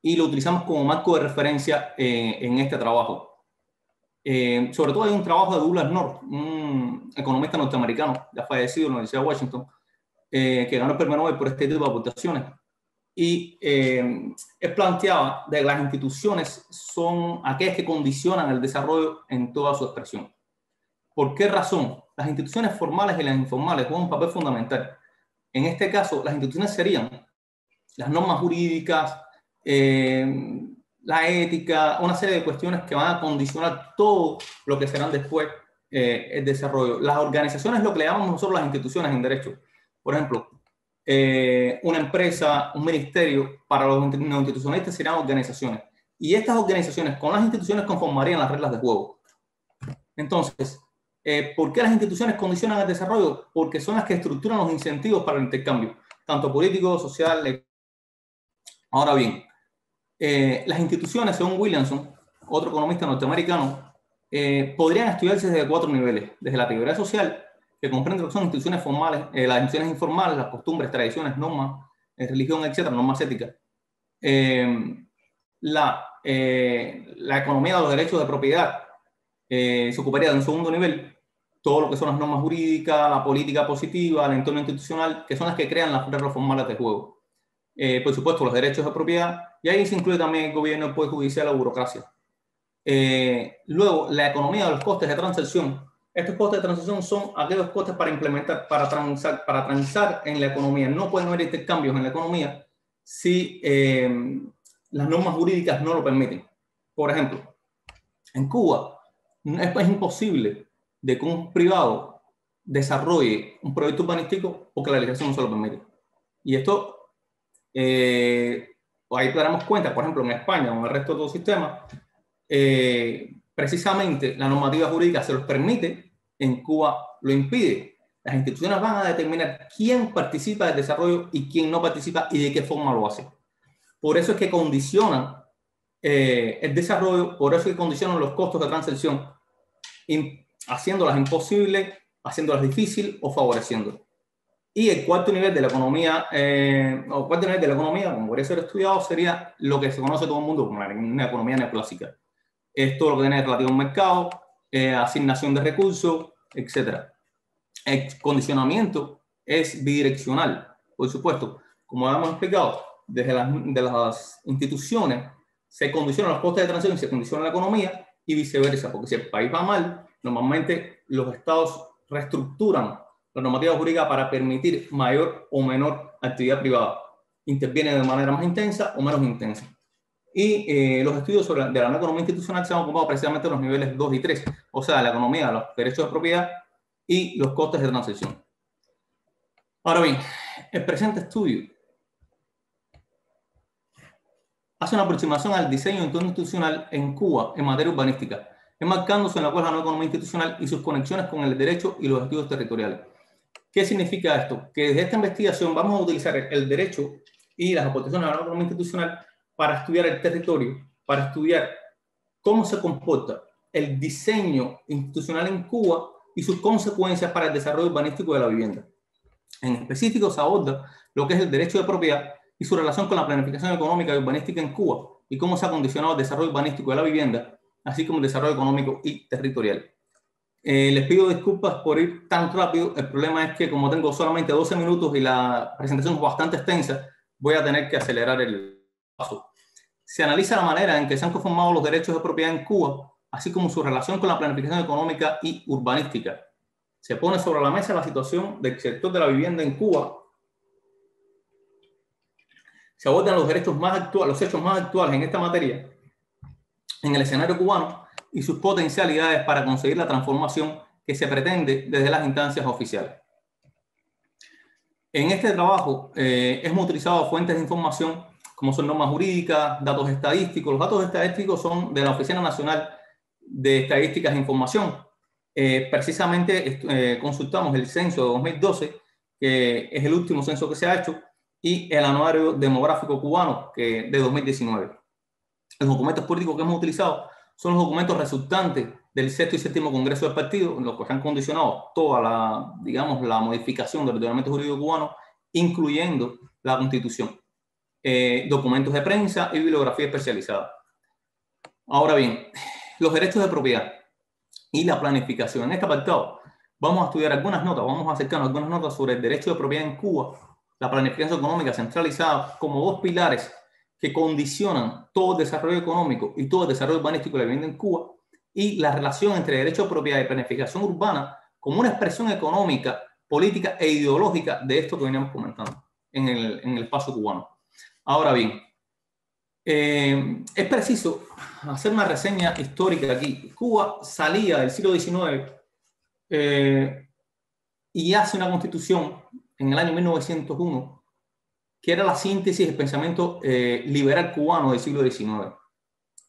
y lo utilizamos como marco de referencia en este trabajo. Sobre todo hay un trabajo de Douglas North, un economista norteamericano, ya fallecido en la Universidad de Washington, que ganó el premio Nobel por este tipo de aportaciones. Y él planteaba de que las instituciones son aquellas que condicionan el desarrollo en toda su expresión. ¿Por qué razón? Las instituciones formales y las informales juegan un papel fundamental. En este caso, las instituciones serían las normas jurídicas, la ética, una serie de cuestiones que van a condicionar todo lo que serán después el desarrollo. Las organizaciones, lo que le llamamos nosotros las instituciones en derecho. Por ejemplo, una empresa, un ministerio, para los institucionalistas serían organizaciones. Y estas organizaciones con las instituciones conformarían las reglas de juego. Entonces, ¿por qué las instituciones condicionan el desarrollo? Porque son las que estructuran los incentivos para el intercambio, tanto político, social. Ahora bien, las instituciones, según Williamson, otro economista norteamericano, podrían estudiarse desde 4 niveles. Desde la teoría social, que comprende lo que son instituciones formales, las instituciones informales, las costumbres, tradiciones, normas, religión, etcétera, normas éticas. La economía de los derechos de propiedad se ocuparía de un segundo nivel, todo lo que son las normas jurídicas, la política positiva, el entorno institucional, que son las que crean las reglas formales de juego. Por supuesto, los derechos de propiedad, y ahí se incluye también el gobierno, el poder judicial, la burocracia. Luego, la economía de los costes de transacción. Estos costes de transacción son aquellos costes para implementar, para transar en la economía. No pueden haber intercambios en la economía si las normas jurídicas no lo permiten. Por ejemplo, en Cuba es imposible de que un privado desarrolle un proyecto urbanístico porque la legislación no se lo permite. Y esto, ahí te daremos cuenta, por ejemplo, en España o en el resto de todo el sistema, precisamente la normativa jurídica se los permite, en Cuba lo impide. Las instituciones van a determinar quién participa del desarrollo y quién no participa y de qué forma lo hace. Por eso es que condicionan el desarrollo, por eso es que condicionan los costos de transacción, haciéndolas imposibles, haciéndolas difíciles o favoreciendo. Y el cuarto nivel de la economía, como podría ser estudiado, sería lo que se conoce todo el mundo como una economía neoclásica. Es todo lo que tiene relativo a un mercado, asignación de recursos, etc. El condicionamiento es bidireccional, por supuesto. Como hemos explicado, desde las instituciones se condicionan los costes de transacción y se condiciona la economía, y viceversa, porque si el país va mal, normalmente los estados reestructuran la normativa jurídica para permitir mayor o menor actividad privada. Intervienen de manera más intensa o menos intensa. Y los estudios de la economía institucional se han ocupado precisamente de los niveles 2 y 3, o sea, la economía, los derechos de propiedad y los costes de transacción. Ahora bien, el presente estudio hace una aproximación al diseño institucional en Cuba en materia urbanística, enmarcándose en la cual la nueva economía institucional y sus conexiones con el derecho y los estudios territoriales. ¿Qué significa esto? Que desde esta investigación vamos a utilizar el derecho y las aportaciones de la nueva economía institucional para estudiar el territorio, para estudiar cómo se comporta el diseño institucional en Cuba y sus consecuencias para el desarrollo urbanístico de la vivienda. En específico se aborda lo que es el derecho de propiedad y su relación con la planificación económica y urbanística en Cuba y cómo se ha condicionado el desarrollo urbanístico de la vivienda, así como el desarrollo económico y territorial. Les pido disculpas por ir tan rápido. El problema es que como tengo solamente 12 minutos y la presentación es bastante extensa, voy a tener que acelerar el paso. Se analiza la manera en que se han conformado los derechos de propiedad en Cuba, así como su relación con la planificación económica y urbanística. Se pone sobre la mesa la situación del sector de la vivienda en Cuba. Se abordan los derechos más actuales, los hechos más actuales en esta materia en el escenario cubano y sus potencialidades para conseguir la transformación que se pretende desde las instancias oficiales. En este trabajo hemos utilizado fuentes de información como son normas jurídicas, datos estadísticos. Los datos estadísticos son de la Oficina Nacional de Estadísticas e Información. Precisamente consultamos el censo de 2012, que es el último censo que se ha hecho, y el anuario demográfico cubano de 2019. los documentos políticos que hemos utilizado son los documentos resultantes del 6º y 7º Congreso del Partido, en los que han condicionado toda la, digamos, la modificación del ordenamiento jurídico cubano, incluyendo la Constitución, documentos de prensa y bibliografía especializada. Ahora bien, los derechos de propiedad y la planificación. En este apartado vamos a estudiar algunas notas, vamos a acercarnos a algunas notas sobre el derecho de propiedad en Cuba, la planificación económica centralizada como dos pilares que condicionan todo el desarrollo económico y todo el desarrollo urbanístico de la vivienda en Cuba, y la relación entre derecho de propiedad y planificación urbana como una expresión económica, política e ideológica de esto que veníamos comentando en el espacio cubano. Ahora bien, es preciso hacer una reseña histórica aquí. Cuba salía del siglo XIX y hace una constitución en el año 1901 que era la síntesis del pensamiento liberal cubano del siglo XIX.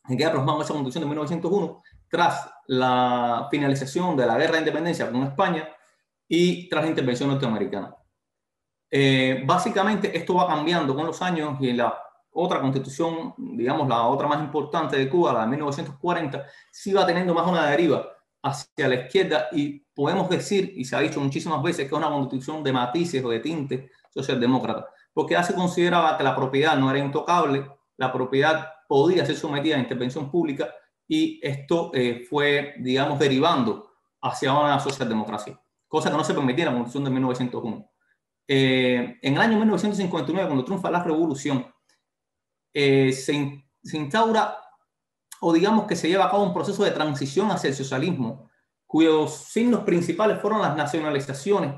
Se queda plasmado esa constitución de 1901 tras la finalización de la guerra de independencia con España y tras la intervención norteamericana. Básicamente esto va cambiando con los años, y la otra constitución, digamos la otra más importante de Cuba, la de 1940, sí va teniendo más una deriva hacia la izquierda, y podemos decir, y se ha dicho muchísimas veces, que es una constitución de matices o de tinte socialdemócrata, porque ya se consideraba que la propiedad no era intocable, la propiedad podía ser sometida a intervención pública, y esto fue, digamos, derivando hacia una socialdemocracia, cosa que no se permitía en la Constitución de 1901. En el año 1959, cuando triunfa la revolución, se instaura, o digamos que se lleva a cabo un proceso de transición hacia el socialismo, cuyos signos principales fueron las nacionalizaciones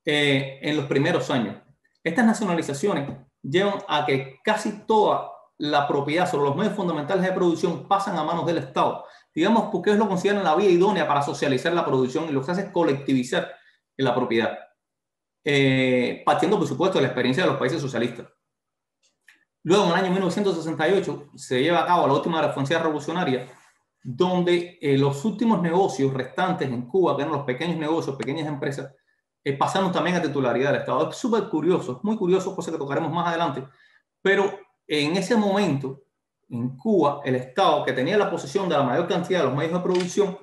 en los primeros años. Estas nacionalizaciones llevan a que casi toda la propiedad sobre los medios fundamentales de producción pasan a manos del Estado, digamos porque ellos lo consideran la vía idónea para socializar la producción, y lo que hace es colectivizar la propiedad, partiendo por supuesto de la experiencia de los países socialistas. Luego, en el año 1968, se lleva a cabo la última reforma revolucionaria, donde los últimos negocios restantes en Cuba, que eran los pequeños negocios, pequeñas empresas, pasaron también a titularidad del Estado. Es súper curioso, muy curioso, cosa que tocaremos más adelante, pero en ese momento, en Cuba, el Estado, que tenía la posesión de la mayor cantidad de los medios de producción,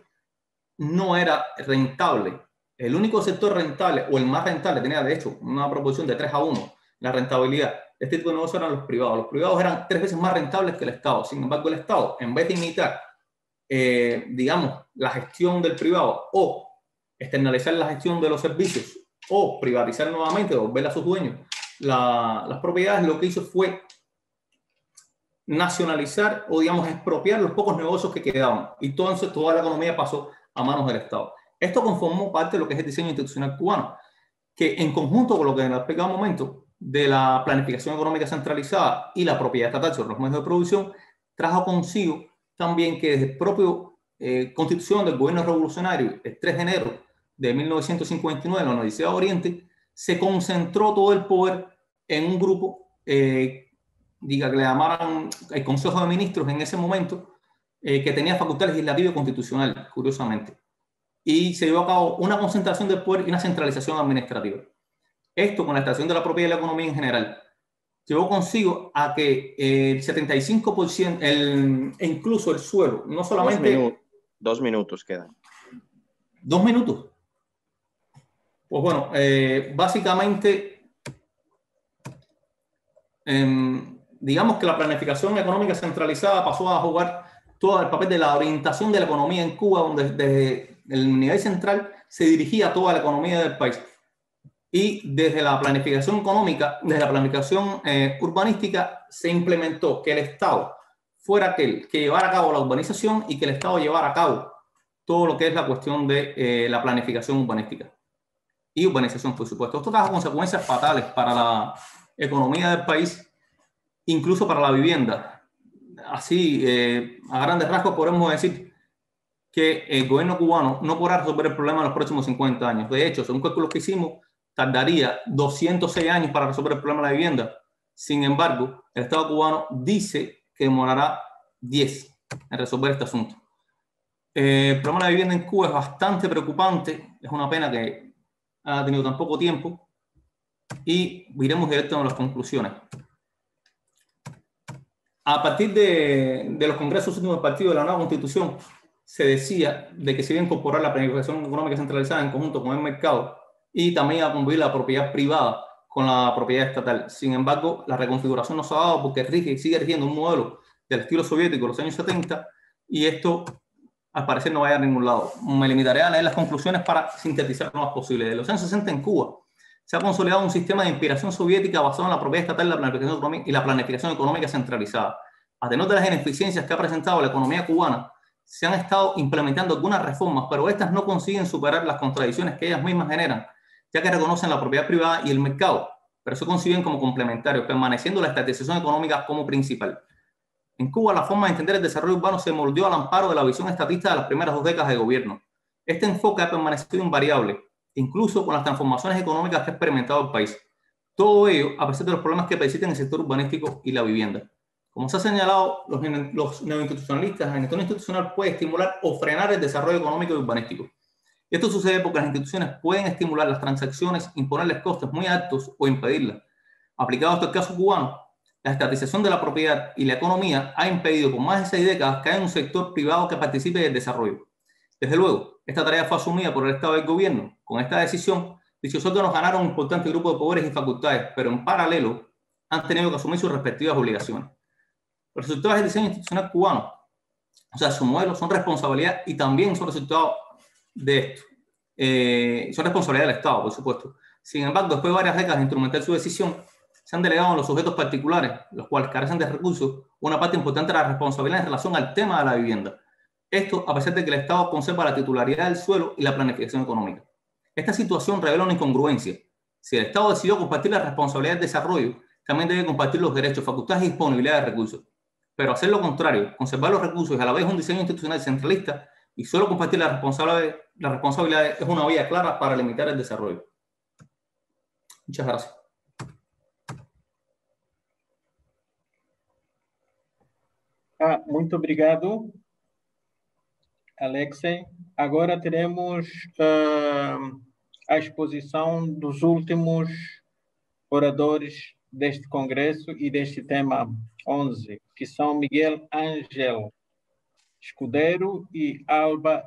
no era rentable. El único sector rentable, o el más rentable, tenía de hecho una proporción de 3-1, la rentabilidad. Este tipo de negocios eran los privados. Los privados eran 3 veces más rentables que el Estado. Sin embargo, el Estado, en vez de imitar, digamos, la gestión del privado, o externalizar la gestión de los servicios, o privatizar nuevamente, o volver a sus dueños las propiedades, lo que hizo fue nacionalizar, o digamos, expropiar los pocos negocios que quedaban. Y entonces toda la economía pasó a manos del Estado. Esto conformó parte de lo que es el diseño institucional cubano, que en conjunto con lo que les explicaba un momento, de la planificación económica centralizada y la propiedad estatal sobre los medios de producción, trajo consigo también que desde el propio constitución del gobierno revolucionario, el 3 de enero de 1959, en la Universidad de Oriente, se concentró todo el poder en un grupo, diga que le llamaran el Consejo de Ministros en ese momento, que tenía facultad legislativa y constitucional, curiosamente. Y se llevó a cabo una concentración del poder y una centralización administrativa. Esto, con la extracción de la propiedad y la economía en general, llevó consigo a que el 75%, e incluso el suelo, no solamente... 2 minutos quedan. 2 minutos. Pues bueno, básicamente, digamos que la planificación económica centralizada pasó a jugar todo el papel de la orientación de la economía en Cuba, donde desde el nivel central se dirigía toda la economía del país. Y desde la planificación económica, desde la planificación urbanística, se implementó que el Estado fuera aquel que llevara a cabo la urbanización, y que el Estado llevara a cabo todo lo que es la cuestión de la planificación urbanística y urbanización, por supuesto. Esto trajo consecuencias fatales para la economía del país, incluso para la vivienda. Así, a grandes rasgos, podemos decir que el gobierno cubano no podrá resolver el problema en los próximos 50 años. De hecho, según cálculos que hicimos, tardaría 206 años para resolver el problema de la vivienda. Sin embargo, el Estado cubano dice que demorará 10 en resolver este asunto. El problema de la vivienda en Cuba es bastante preocupante. Es una pena que ha tenido tan poco tiempo, y iremos directo a las conclusiones. A partir de los congresos últimos del partido de la nueva constitución, se decía de que se iba a incorporar la planificación económica centralizada en conjunto con el mercado y también iba a convivir la propiedad privada con la propiedad estatal. Sin embargo, la reconfiguración no se ha dado porque sigue rigiendo un modelo del estilo soviético de los años 70 y esto, al parecer, no va a ir a ningún lado. Me limitaré a leer las conclusiones para sintetizar lo más posible. De los años 60 en Cuba se ha consolidado un sistema de inspiración soviética basado en la propiedad estatal y la planificación económica centralizada. A tenor de las ineficiencias que ha presentado la economía cubana, se han estado implementando algunas reformas, pero estas no consiguen superar las contradicciones que ellas mismas generan, ya que reconocen la propiedad privada y el mercado, pero se conciben como complementarios, permaneciendo la estatización económica como principal. En Cuba, la forma de entender el desarrollo urbano se moldeó al amparo de la visión estatista de las primeras 2 décadas de gobierno. Este enfoque ha permanecido invariable, incluso con las transformaciones económicas que ha experimentado el país. Todo ello a pesar de los problemas que persisten en el sector urbanístico y la vivienda. Como se ha señalado, los neoinstitucionalistas, el entorno institucional puede estimular o frenar el desarrollo económico y urbanístico. Esto sucede porque las instituciones pueden estimular las transacciones, imponerles costes muy altos o impedirlas. Aplicado a este caso cubano, la estatización de la propiedad y la economía ha impedido por más de 6 décadas que haya un sector privado que participe del desarrollo. Desde luego, esta tarea fue asumida por el Estado y el gobierno. Con esta decisión, dichos órganos ganaron un importante grupo de poderes y facultades, pero en paralelo han tenido que asumir sus respectivas obligaciones. Los resultados del diseño institucional cubano, o sea, su modelo, son responsabilidad y también son resultados de esto. Son responsabilidad del Estado, por supuesto. Sin embargo, después de varias décadas de instrumentar su decisión, se han delegado a los sujetos particulares, los cuales carecen de recursos, una parte importante de la responsabilidad en relación al tema de la vivienda. Esto a pesar de que el Estado conserva la titularidad del suelo y la planificación económica. Esta situación revela una incongruencia. Si el Estado decidió compartir la responsabilidad del desarrollo, también debe compartir los derechos, facultades y disponibilidad de recursos. Pero hacer lo contrario, conservar los recursos y a la vez un diseño institucional centralista y solo compartir la responsabilidad es una vía clara para limitar el desarrollo. Muchas gracias. Muito obrigado, Alexei. Agora teremos a exposição dos últimos oradores deste congresso e deste tema 11, que são Miguel Ángel Escudero e Alba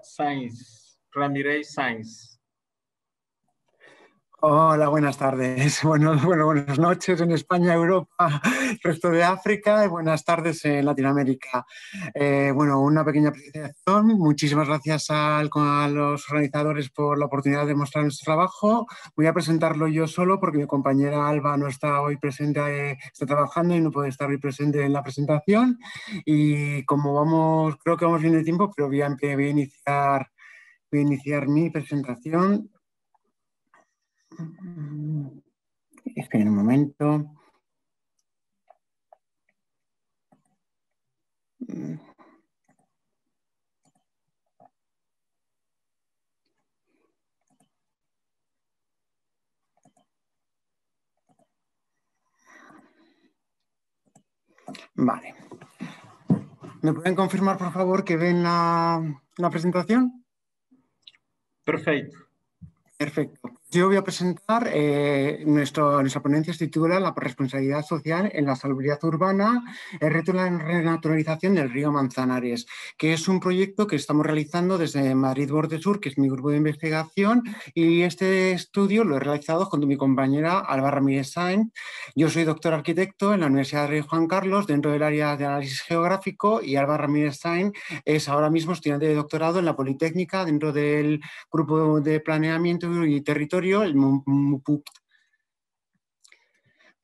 Ramírez Sainz. Hola, buenas tardes. Buenas noches en España, Europa, resto de África y buenas tardes en Latinoamérica. Una pequeña presentación. Muchísimas gracias a los organizadores por la oportunidad de mostrar nuestro trabajo. Voy a presentarlo yo solo porque mi compañera Alba no está hoy presente, está trabajando y no puede estar hoy presente en la presentación. Y como creo que vamos bien de tiempo, pero voy a iniciar mi presentación. Esperen un momento. Vale. ¿Me pueden confirmar, por favor, que ven la presentación? Perfecto. Perfecto. Yo voy a presentar nuestra ponencia se titula La responsabilidad social en la salubridad urbana, el reto de la renaturalización del río Manzanares, que es un proyecto que estamos realizando desde Madrid Borde Sur, que es mi grupo de investigación, y este estudio lo he realizado junto a mi compañera Alba Ramírez Sainz. Yo soy doctor arquitecto en la Universidad de Rey Juan Carlos dentro del área de análisis geográfico y Alba Ramírez Sainz es ahora mismo estudiante de doctorado en la Politécnica dentro del grupo de planeamiento y territorio, el MUPUT.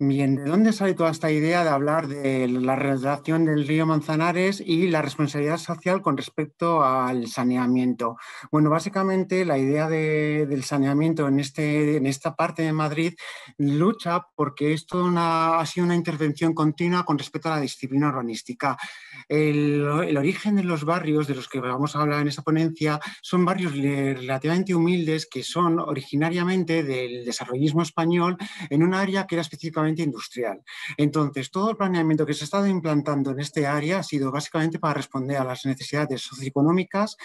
Bien, ¿de dónde sale toda esta idea de hablar de la relación del río Manzanares y la responsabilidad social con respecto al saneamiento? Bueno, básicamente la idea del saneamiento en esta parte de Madrid lucha porque esto ha sido una intervención continua con respecto a la disciplina urbanística. El origen de los barrios de los que vamos a hablar en esta ponencia son barrios relativamente humildes que son originariamente del desarrollismo español en un área que era específicamente industrial. Entonces, todo el planeamiento que se ha estado implantando en este área ha sido básicamente para responder a las necesidades socioeconómicas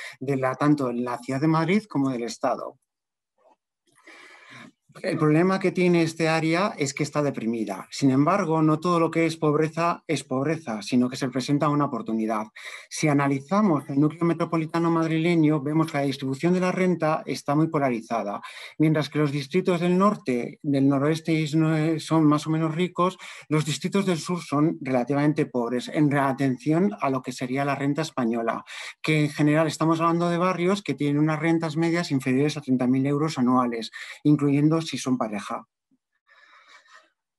tanto en la ciudad de Madrid como del Estado. El problema que tiene este área es que está deprimida. Sin embargo, no todo lo que es pobreza, sino que se presenta una oportunidad. Si analizamos el núcleo metropolitano madrileño, vemos que la distribución de la renta está muy polarizada. Mientras que los distritos del norte, del noroeste son más o menos ricos, los distritos del sur son relativamente pobres en atención a lo que sería la renta española, que en general estamos hablando de barrios que tienen unas rentas medias inferiores a 30.000 euros anuales, incluyendo si son pareja.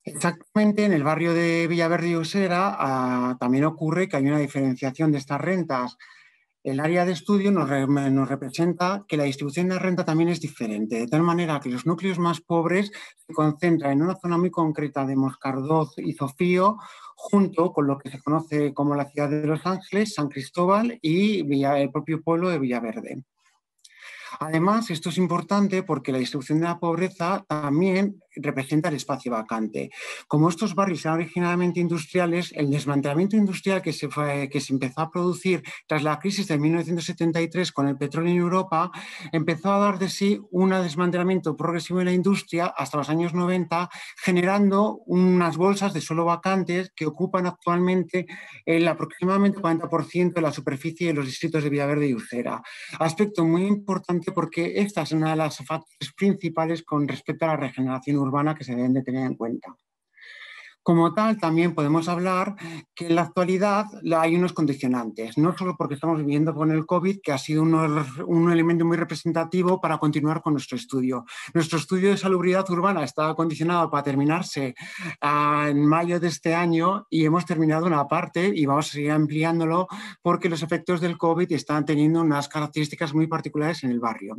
Exactamente, en el barrio de Villaverde y Usera también ocurre que hay una diferenciación de estas rentas. El área de estudio nos representa que la distribución de renta también es diferente, de tal manera que los núcleos más pobres se concentran en una zona muy concreta de Moscardoz y Zofío, junto con lo que se conoce como la ciudad de Los Ángeles, San Cristóbal y el propio pueblo de Villaverde. Además, esto es importante porque la distribución de la pobreza también representa el espacio vacante. Como estos barrios eran originalmente industriales, el desmantelamiento industrial que se empezó a producir tras la crisis de 1973 con el petróleo en Europa, empezó a dar de sí un desmantelamiento progresivo de la industria hasta los años 90, generando unas bolsas de suelo vacantes que ocupan actualmente el aproximadamente 40% de la superficie de los distritos de Villaverde y Usera. Aspecto muy importante porque esta es una de las factores principales con respecto a la regeneración urbana que se deben de tener en cuenta. Como tal, también podemos hablar que en la actualidad hay unos condicionantes, no solo porque estamos viviendo con el COVID, que ha sido un elemento muy representativo para continuar con nuestro estudio. Nuestro estudio de salubridad urbana está condicionado para terminarse en mayo de este año y hemos terminado una parte y vamos a seguir ampliándolo porque los efectos del COVID están teniendo unas características muy particulares en el barrio.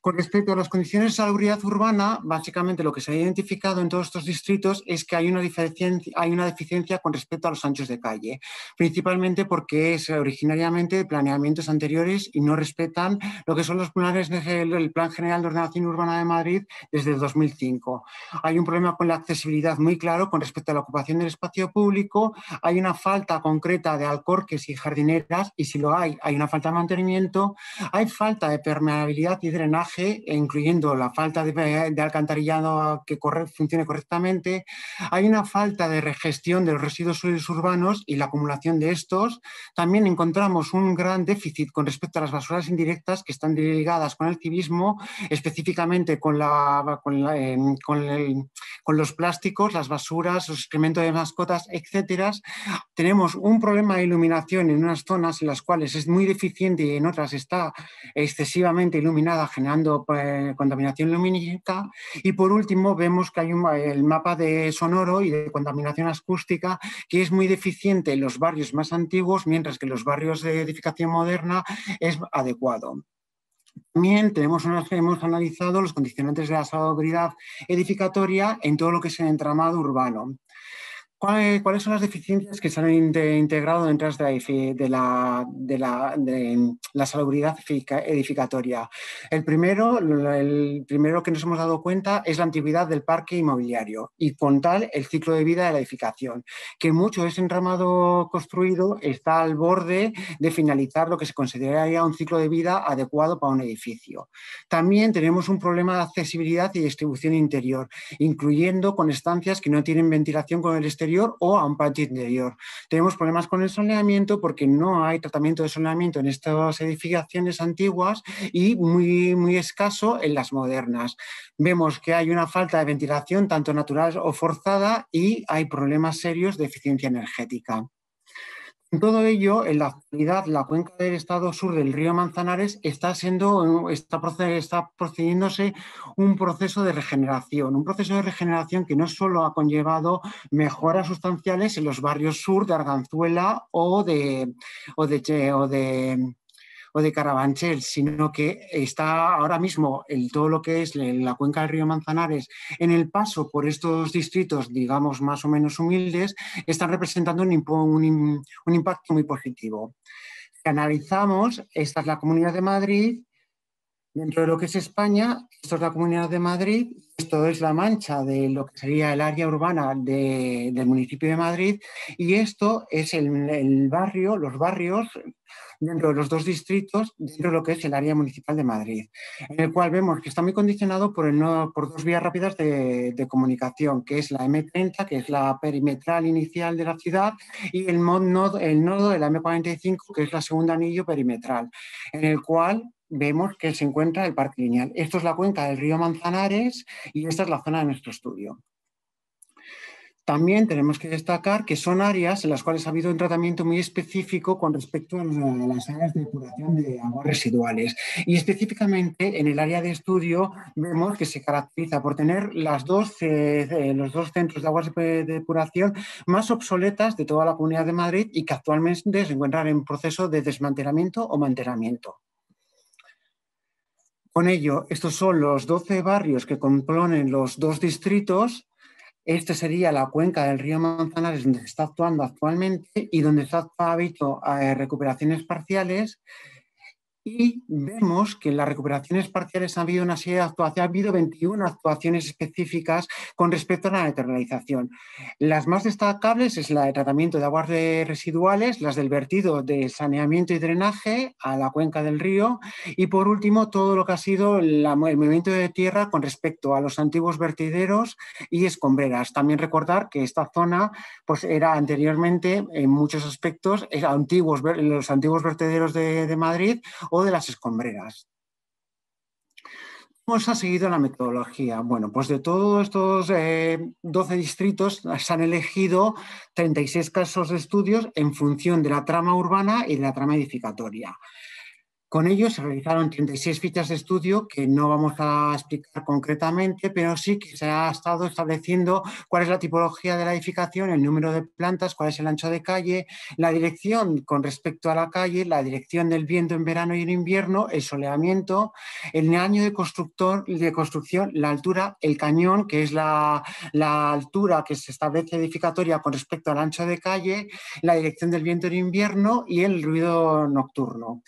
Con respecto a las condiciones de salubridad urbana, básicamente lo que se ha identificado en todos estos distritos es que hay una deficiencia con respecto a los anchos de calle, principalmente porque es originariamente de planeamientos anteriores y no respetan lo que son los planes del Plan General de Ordenación Urbana de Madrid desde el 2005. Hay un problema con la accesibilidad muy claro con respecto a la ocupación del espacio público, hay una falta concreta de alcorques y jardineras y si lo hay una falta de mantenimiento, hay falta de permeabilidad y drenaje, incluyendo la falta de alcantarillado que funcione correctamente, hay una falta de regestión de los residuos sólidos urbanos y la acumulación de estos. También encontramos un gran déficit con respecto a las basuras indirectas que están ligadas con el civismo, específicamente con los plásticos, las basuras, los excrementos de mascotas, etc. Tenemos un problema de iluminación en unas zonas en las cuales es muy deficiente y en otras está excesivamente iluminada, generando contaminación lumínica. Y por último vemos que hay el mapa de sonoro y de contaminación acústica que es muy deficiente en los barrios más antiguos, mientras que en los barrios de edificación moderna es adecuado. También hemos analizado los condicionantes de la salubridad edificatoria en todo lo que es el entramado urbano. ¿Cuáles son las deficiencias que se han integrado dentro de la salubridad edificatoria? El primero que nos hemos dado cuenta es la antigüedad del parque inmobiliario y con tal el ciclo de vida de la edificación, que mucho de ese entramado construido está al borde de finalizar lo que se consideraría un ciclo de vida adecuado para un edificio. También tenemos un problema de accesibilidad y distribución interior, incluyendo con estancias que no tienen ventilación con el exterior o a un patio interior. Tenemos problemas con el soleamiento porque no hay tratamiento de soleamiento en estas edificaciones antiguas y muy escaso en las modernas. Vemos que hay una falta de ventilación tanto natural o forzada y hay problemas serios de eficiencia energética. En todo ello, en la actualidad, la cuenca del estado sur del río Manzanares está procediéndose un proceso de regeneración que no solo ha conllevado mejoras sustanciales en los barrios sur de Arganzuela o de Carabanchel, sino que está ahora mismo todo lo que es la cuenca del río Manzanares, en el paso por estos distritos, digamos, más o menos humildes, están representando un impacto muy positivo. Si analizamos, esta es la Comunidad de Madrid Dentro de lo que es España, esto es la Comunidad de Madrid, esto es la mancha de lo que sería el área urbana del municipio de Madrid, y esto es el barrio, los barrios dentro de los dos distritos, dentro de lo que es el área municipal de Madrid, en el cual vemos que está muy condicionado por dos vías rápidas de comunicación, que es la M30, que es la perimetral inicial de la ciudad, y el nodo de la M45, que es la segunda anillo perimetral, en el cual vemos que se encuentra el Parque Lineal. Esto es la cuenca del río Manzanares y esta es la zona de nuestro estudio. También tenemos que destacar que son áreas en las cuales ha habido un tratamiento muy específico con respecto a las áreas de depuración de aguas residuales. Y específicamente en el área de estudio vemos que se caracteriza por tener los dos centros de aguas de depuración más obsoletas de toda la Comunidad de Madrid y que actualmente se encuentran en proceso de desmantelamiento o mantenimiento. Con ello, estos son los 12 barrios que componen los dos distritos. Esta sería la cuenca del río Manzanares, donde se está actuando actualmente y donde ha habido recuperaciones parciales. Y vemos que en las recuperaciones parciales ha habido una serie de actuaciones, ha habido 21 actuaciones específicas con respecto a la neutralización. Las más destacables es la de tratamiento de aguas residuales, las del vertido de saneamiento y drenaje a la cuenca del río y por último todo lo que ha sido el movimiento de tierra con respecto a los antiguos vertideros y escombreras. También recordar que esta zona pues, era anteriormente en muchos aspectos los antiguos vertederos de Madrid o de las escombreras. ¿Cómo se ha seguido la metodología? Bueno, pues de todos estos 12 distritos se han elegido 36 casos de estudios en función de la trama urbana y de la trama edificatoria. Con ello se realizaron 36 fichas de estudio que no vamos a explicar concretamente, pero sí que se ha estado estableciendo cuál es la tipología de la edificación, el número de plantas, cuál es el ancho de calle, la dirección con respecto a la calle, la dirección del viento en verano y en invierno, el soleamiento, el año de construcción, la altura, el cañón, que es la altura que se establece edificatoria con respecto al ancho de calle, la dirección del viento en invierno y el ruido nocturno.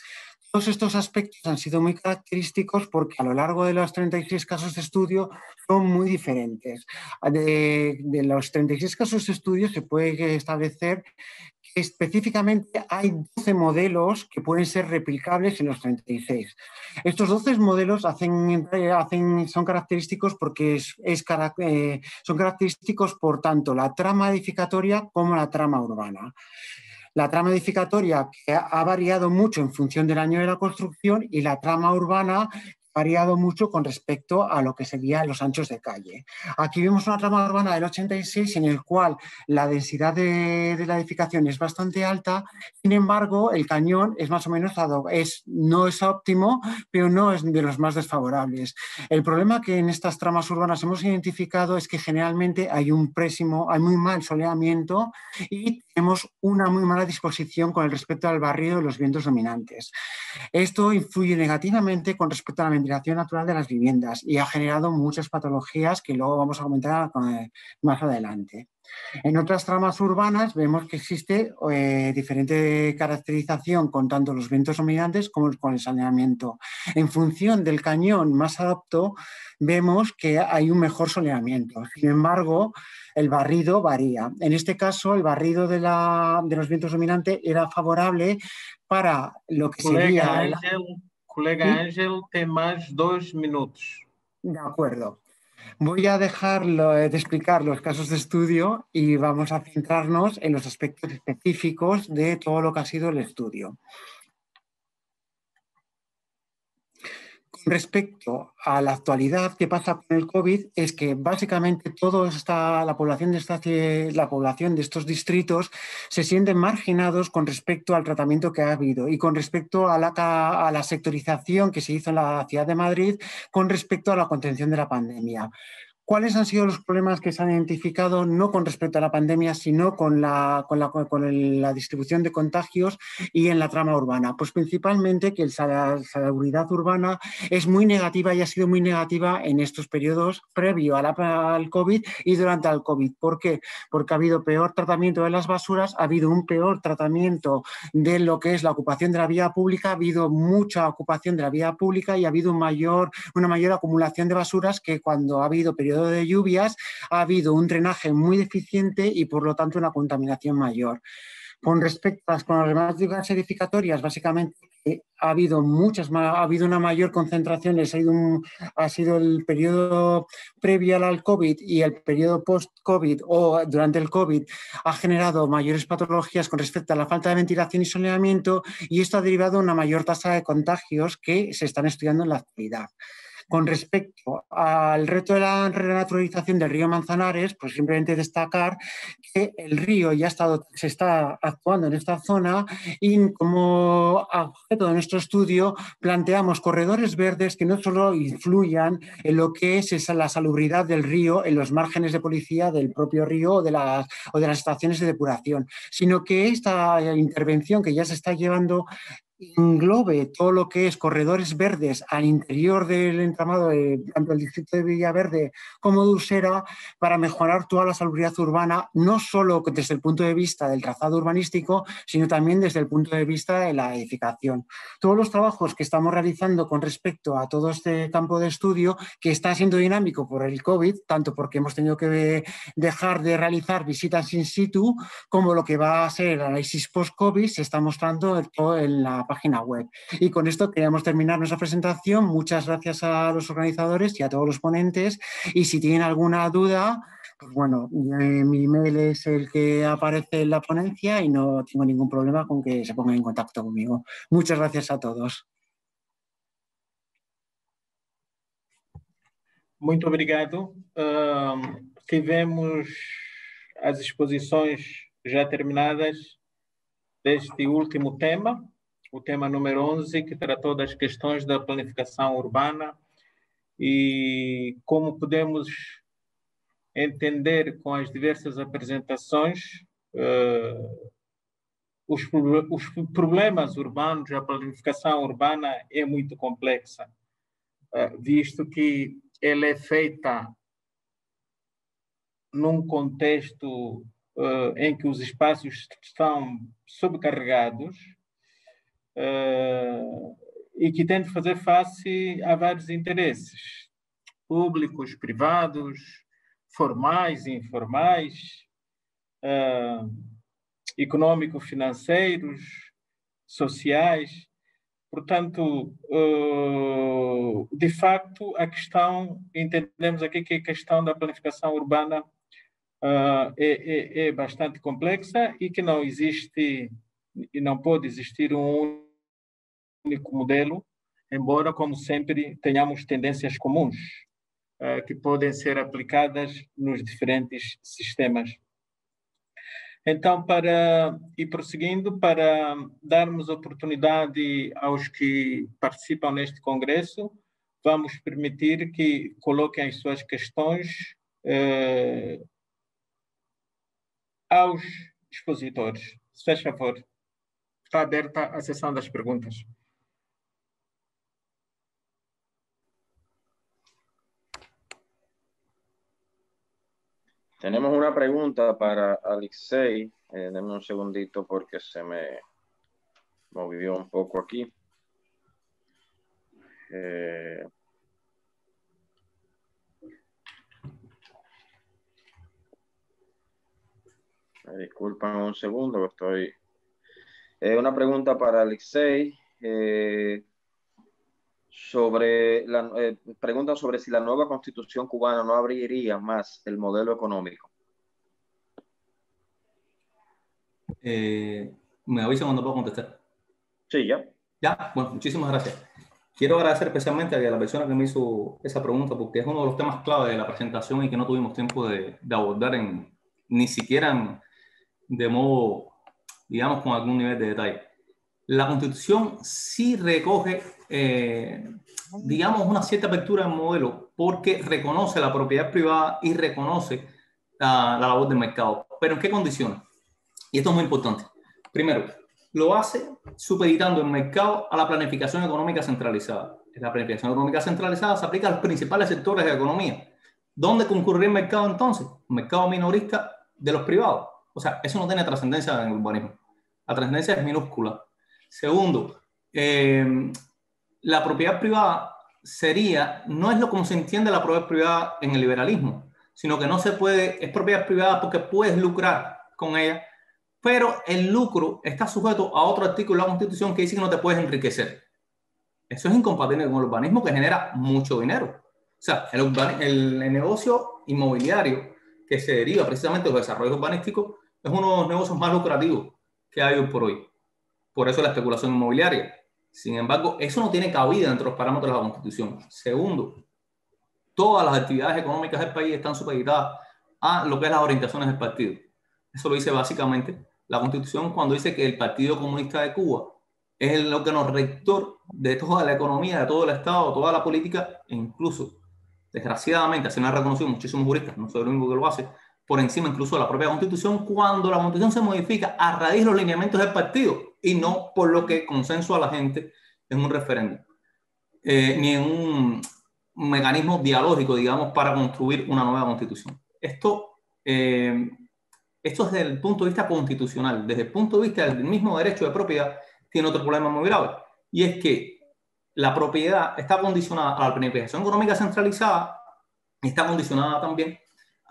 Todos estos aspectos han sido muy característicos porque a lo largo de los 36 casos de estudio son muy diferentes. De los 36 casos de estudio se puede establecer que específicamente hay 12 modelos que pueden ser replicables en los 36. Estos 12 modelos son característicos porque son característicos por tanto la trama edificatoria como la trama urbana. La trama edificatoria que ha variado mucho en función del año de la construcción y la trama urbana ha variado mucho con respecto a lo que serían los anchos de calle. Aquí vemos una trama urbana del 86 en el cual la densidad de la edificación es bastante alta, sin embargo el cañón es más o menos no es óptimo, pero no es de los más desfavorables. El problema que en estas tramas urbanas hemos identificado es que generalmente hay muy mal soleamiento y tenemos una muy mala disposición con respecto al barrido de los vientos dominantes. Esto influye negativamente con respecto a la ventilación natural de las viviendas y ha generado muchas patologías que luego vamos a comentar más adelante. En otras tramas urbanas vemos que existe diferente caracterización con tanto los vientos dominantes como con el saneamiento. En función del cañón más adapto, vemos que hay un mejor soleamiento. Sin embargo, el barrido varía. En este caso, el barrido de los vientos dominantes era favorable para lo que sería... Colega Ángel, tem más 2 minutos. De acuerdo. Voy a dejarlo de explicar los casos de estudio y vamos a centrarnos en los aspectos específicos de todo lo que ha sido el estudio. Con respecto a la actualidad, ¿qué pasa con el COVID? Es que básicamente la población de estos distritos se sienten marginados con respecto al tratamiento que ha habido y con respecto a la sectorización que se hizo en la ciudad de Madrid con respecto a la contención de la pandemia. ¿Cuáles han sido los problemas que se han identificado, no con respecto a la pandemia, sino con la distribución de contagios y en la trama urbana? Pues principalmente que la salubridad urbana es muy negativa y ha sido muy negativa en estos periodos previo al COVID y durante el COVID. ¿Por qué? Porque ha habido peor tratamiento de las basuras, ha habido un peor tratamiento de lo que es la ocupación de la vía pública, ha habido mucha ocupación de la vía pública y ha habido una mayor acumulación de basuras que cuando ha habido periodo de lluvias ha habido un drenaje muy deficiente y por lo tanto una contaminación mayor. Con respecto a las problemáticas edificatorias, básicamente ha habido una mayor concentración, ha sido el periodo previo al COVID y el periodo post-COVID o durante el COVID ha generado mayores patologías con respecto a la falta de ventilación y saneamiento, y esto ha derivado en una mayor tasa de contagios que se están estudiando en la actualidad. Con respecto al reto de la renaturalización del río Manzanares, pues simplemente destacar que el río se está actuando en esta zona y como objeto de nuestro estudio planteamos corredores verdes que no solo influyan en lo que es la salubridad del río, en los márgenes de policía del propio río o de las estaciones de depuración, sino que esta intervención que ya se está llevando englobe todo lo que es corredores verdes al interior del entramado de tanto el distrito de Villaverde como de Usera para mejorar toda la salubridad urbana, no solo desde el punto de vista del trazado urbanístico, sino también desde el punto de vista de la edificación. Todos los trabajos que estamos realizando con respecto a todo este campo de estudio, que está siendo dinámico por el COVID, tanto porque hemos tenido que dejar de realizar visitas in situ, como lo que va a ser el análisis post-COVID, se está mostrando en la página web. Y con esto queríamos terminar nuestra presentación. Muchas gracias a los organizadores y a todos los ponentes. Y si tienen alguna duda, pues bueno, mi email es el que aparece en la ponencia y no tengo ningún problema con que se pongan en contacto conmigo. Muchas gracias a todos. Muito obrigado. Tivemos as exposições já terminadas deste último tema, o tema número 11, que tratou das questões da planificação urbana e como podemos entender com as diversas apresentações os problemas urbanos. A planificação urbana é muito complexa, visto que ela é feita num contexto em que os espaços estão sobrecarregados e que tem de fazer face a vários interesses públicos, privados, formais e informais, econômico-financeiros, sociais. Portanto, de facto, a questão, entendemos aqui que a questão da planificação urbana é bastante complexa e que não existe e não pode existir um único modelo, embora, como sempre, tenhamos tendências comuns que podem ser aplicadas nos diferentes sistemas. Então, prosseguindo, para darmos oportunidade aos que participam neste congresso, vamos permitir que coloquem as suas questões aos expositores. Se faz favor, está aberta a sessão das perguntas. Tenemos una pregunta para Alexei. Denme un segundito porque se me movió un poco aquí. Me disculpan un segundo, estoy... una pregunta para Alexei. Pregunta sobre si la nueva constitución cubana no abriría más el modelo económico. Me avisa cuando puedo contestar. Sí, ya. Ya, bueno, muchísimas gracias. Quiero agradecer especialmente a la persona que me hizo esa pregunta porque es uno de los temas clave de la presentación y que no tuvimos tiempo de abordar ni siquiera de modo, digamos, con algún nivel de detalle. la Constitución sí recoge, digamos, una cierta apertura del modelo porque reconoce la propiedad privada y reconoce la labor del mercado. ¿Pero en qué condiciones? Y esto es muy importante. Primero, lo hace supeditando el mercado a la planificación económica centralizada. La planificación económica centralizada se aplica a los principales sectores de la economía. ¿Dónde concurriría el mercado entonces? Un mercado minorista de los privados. O sea, eso no tiene trascendencia en el urbanismo. La trascendencia es minúscula. Segundo, la propiedad privada no es lo como se entiende la propiedad privada en el liberalismo, sino que no se puede, es propiedad privada porque puedes lucrar con ella, pero el lucro está sujeto a otro artículo de la Constitución que dice que no te puedes enriquecer. Eso es incompatible con el urbanismo que genera mucho dinero. O sea, el negocio inmobiliario que se deriva precisamente de los desarrollos urbanísticos es uno de los negocios más lucrativos que hay hoy por hoy. Por eso la especulación inmobiliaria. Sin embargo, eso no tiene cabida dentro de los parámetros de la Constitución. Segundo, todas las actividades económicas del país están supeditadas a lo que es las orientaciones del partido. Eso lo dice básicamente la Constitución cuando dice que el Partido Comunista de Cuba es el órgano rector de toda la economía, de todo el Estado, toda la política, e incluso, desgraciadamente, así lo han reconocido muchísimos juristas, no soy el único que lo hace, por encima incluso de la propia Constitución, cuando la Constitución se modifica a raíz de los lineamientos del partido y no por lo que consensúa la gente en un referéndum, ni en un mecanismo dialógico, digamos, para construir una nueva Constitución. Esto es desde el punto de vista constitucional. Desde el punto de vista del mismo derecho de propiedad, tiene otro problema muy grave, y es que la propiedad está condicionada a la planificación económica centralizada y está condicionada también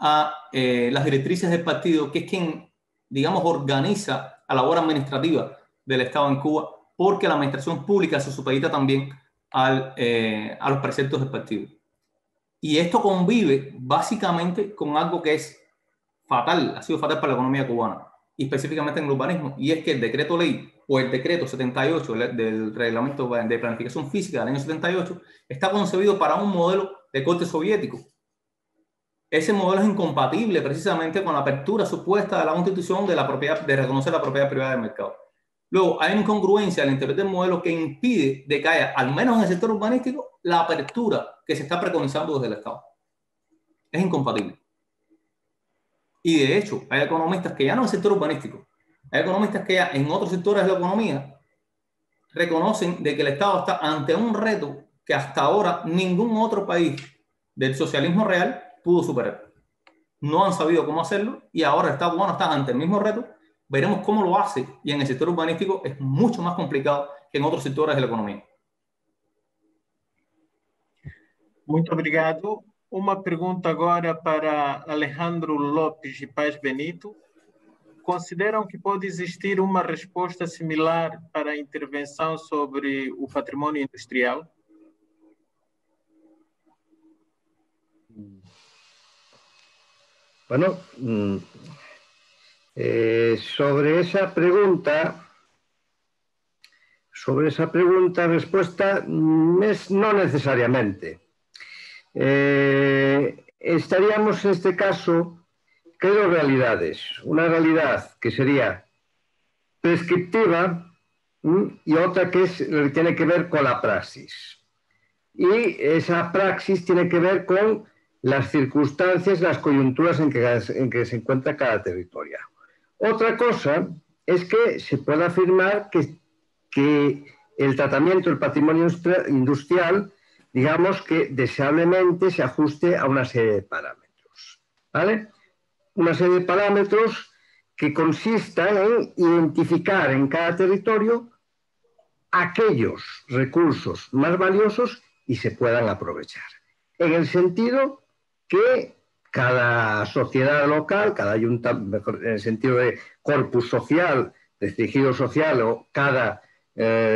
a las directrices del partido, que es quien, digamos, organiza la labor administrativa del Estado en Cuba, porque la administración pública se supedita también a los preceptos del partido. Y esto convive básicamente con algo que es fatal, ha sido fatal para la economía cubana, y específicamente en el urbanismo, y es que el decreto ley o el decreto 78 del reglamento de planificación física del año 78 está concebido para un modelo de corte soviético. Ese modelo es incompatible precisamente con la apertura supuesta de la Constitución de reconocer la propiedad privada del mercado. Luego, hay una incongruencia al interior del modelo que impide de que haya, al menos en el sector urbanístico, la apertura que se está preconizando desde el Estado. Es incompatible. Y de hecho, hay economistas que ya no en el sector urbanístico, hay economistas que ya en otros sectores de la economía reconocen de que el Estado está ante un reto que hasta ahora ningún otro país del socialismo real pudo superar. No han sabido cómo hacerlo y ahora el Estado cubano está ante el mismo reto. Veremos cómo lo hace, y en el sector urbanístico es mucho más complicado que en otros sectores de la economía. Muito obrigado. Uma pergunta agora para Alejandro Lopes de Paz Benito. Consideram que pode existir uma resposta similar para a intervenção sobre o patrimônio industrial? Bueno, sobre esa pregunta, respuesta es no necesariamente. Estaríamos en este caso, ¿qué dos realidades? Una realidad que sería prescriptiva y otra que tiene que ver con la praxis. Y esa praxis tiene que ver con las circunstancias, las coyunturas en que se encuentra cada territorio. Otra cosa es que se puede afirmar que el tratamiento del patrimonio industrial, digamos que deseablemente se ajuste a una serie de parámetros, ¿vale? Una serie de parámetros que consistan en identificar en cada territorio aquellos recursos más valiosos y se puedan aprovechar. En el sentido que cada sociedad local, cada ayuntamiento, en el sentido de corpus social, de tejido social, o cada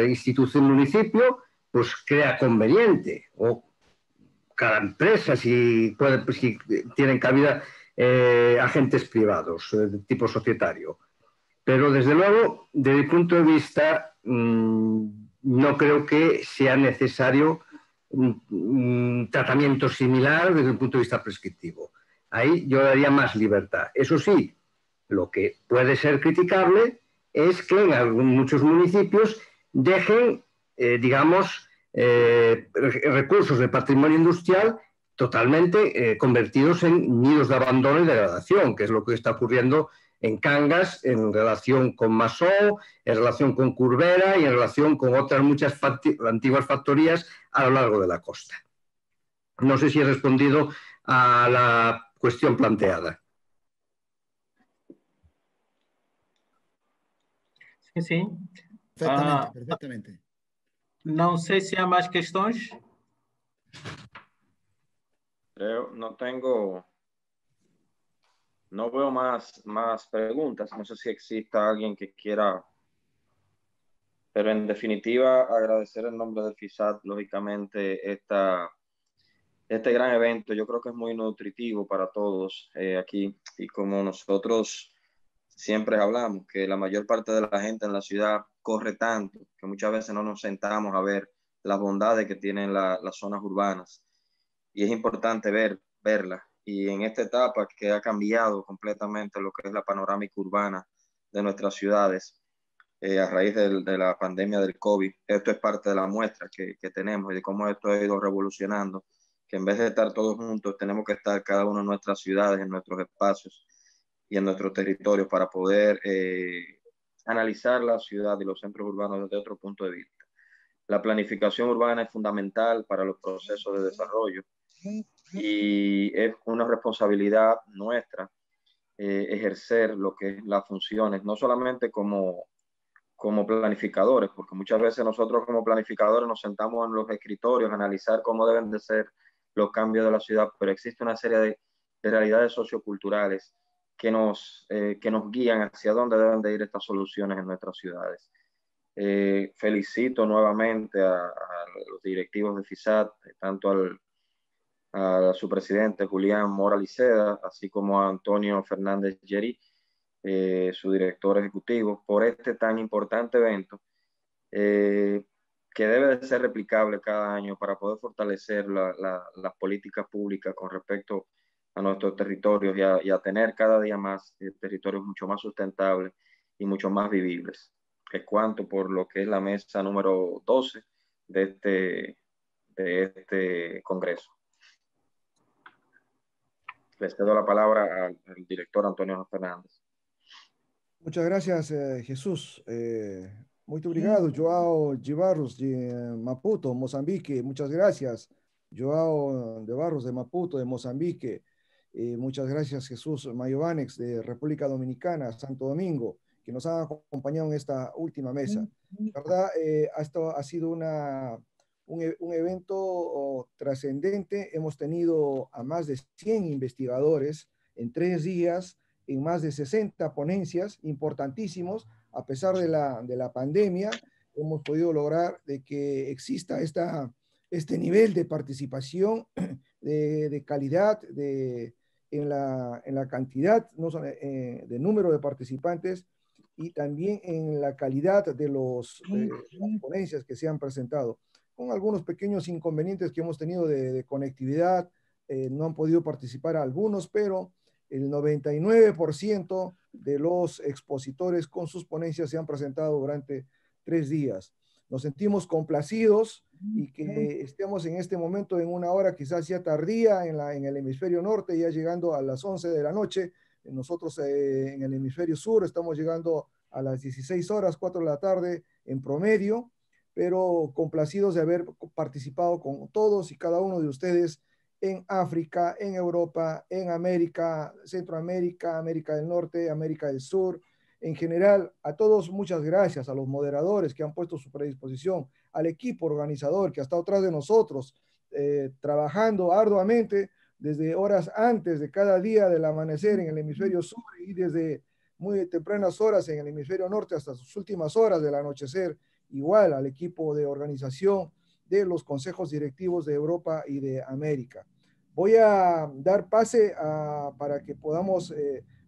institución, municipio, pues crea conveniente, o cada empresa, si tienen cabida agentes privados de tipo societario. Pero desde luego, desde mi punto de vista, no creo que sea necesario un tratamiento similar desde el punto de vista prescriptivo. Ahí yo daría más libertad. Eso sí, lo que puede ser criticable es que en muchos municipios dejen, digamos, recursos de patrimonio industrial totalmente convertidos en nidos de abandono y degradación, que es lo que está ocurriendo en Cangas, en relación con Masó, en relación con Curbera y en relación con otras muchas antiguas factorías a lo largo de la costa. No sé si he respondido a la cuestión planteada. Sim, sim. Perfectamente, perfectamente. Não sei se há mais questões. No veo más preguntas. No sé si exista alguien que quiera, pero en definitiva agradecer en nombre de FISAT, lógicamente, este gran evento. Yo creo que es muy nutritivo para todos aquí, y como nosotros siempre hablamos, que la mayor parte de la gente en la ciudad corre tanto que muchas veces no nos sentamos a ver las bondades que tienen las zonas urbanas, y es importante verlas. Y en esta etapa que ha cambiado completamente lo que es la panorámica urbana de nuestras ciudades, a raíz de la pandemia del COVID, esto es parte de la muestra que tenemos y de cómo esto ha ido revolucionando, que en vez de estar todos juntos, tenemos que estar cada uno en nuestras ciudades, en nuestros espacios y en nuestros territorios, para poder analizar la ciudad y los centros urbanos desde otro punto de vista. La planificación urbana es fundamental para los procesos de desarrollo, y es una responsabilidad nuestra ejercer lo que es las funciones, no solamente como planificadores, porque muchas veces nosotros como planificadores nos sentamos en los escritorios a analizar cómo deben de ser los cambios de la ciudad, pero existe una serie de realidades socioculturales que nos guían hacia dónde deben de ir estas soluciones en nuestras ciudades. Felicito nuevamente a los directivos de FISAT, tanto a su presidente Julián Mora Liceda, así como a Antonio Fernández Gerí, su director ejecutivo, por este tan importante evento, que debe de ser replicable cada año para poder fortalecer las políticas públicas con respecto a nuestros territorios, y a tener cada día más territorios mucho más sustentables y mucho más vivibles. Es cuanto por lo que es la mesa número 12 de este congreso. Les cedo la palabra al director Antonio Fernández. Muchas gracias, Jesús. Muito obrigado, Joao de Barros, de Maputo, Moçambique. Muchas gracias, Joao de Barros, de Maputo, de Moçambique. Muchas gracias, Jesús Mayovanex, de República Dominicana, Santo Domingo, que nos han acompañado en esta última mesa. ¿Verdad? Esto ha sido un evento trascendente. Hemos tenido a más de 100 investigadores en 3 días, en más de 60 ponencias importantísimos. A pesar de la pandemia, hemos podido lograr de que exista este nivel de participación, de calidad, en la cantidad, no solo, de número de participantes, y también en la calidad de las ponencias que se han presentado, con algunos pequeños inconvenientes que hemos tenido de conectividad. No han podido participar algunos, pero el 99% de los expositores con sus ponencias se han presentado durante 3 días. Nos sentimos complacidos, y que estemos en este momento en una hora quizás ya tardía en el hemisferio norte, ya llegando a las 11 de la noche. Nosotros en el hemisferio sur estamos llegando a las 16 horas, 4 de la tarde en promedio, pero complacidos de haber participado con todos y cada uno de ustedes en África, en Europa, en América, Centroamérica, América del Norte, América del Sur. En general, a todos muchas gracias, a los moderadores que han puesto su predisposición, al equipo organizador que ha estado atrás de nosotros, trabajando arduamente desde horas antes de cada día del amanecer en el hemisferio sur, y desde muy tempranas horas en el hemisferio norte hasta sus últimas horas del anochecer. Igual al equipo de organización de los consejos directivos de Europa y de América. Voy a dar pase para que podamos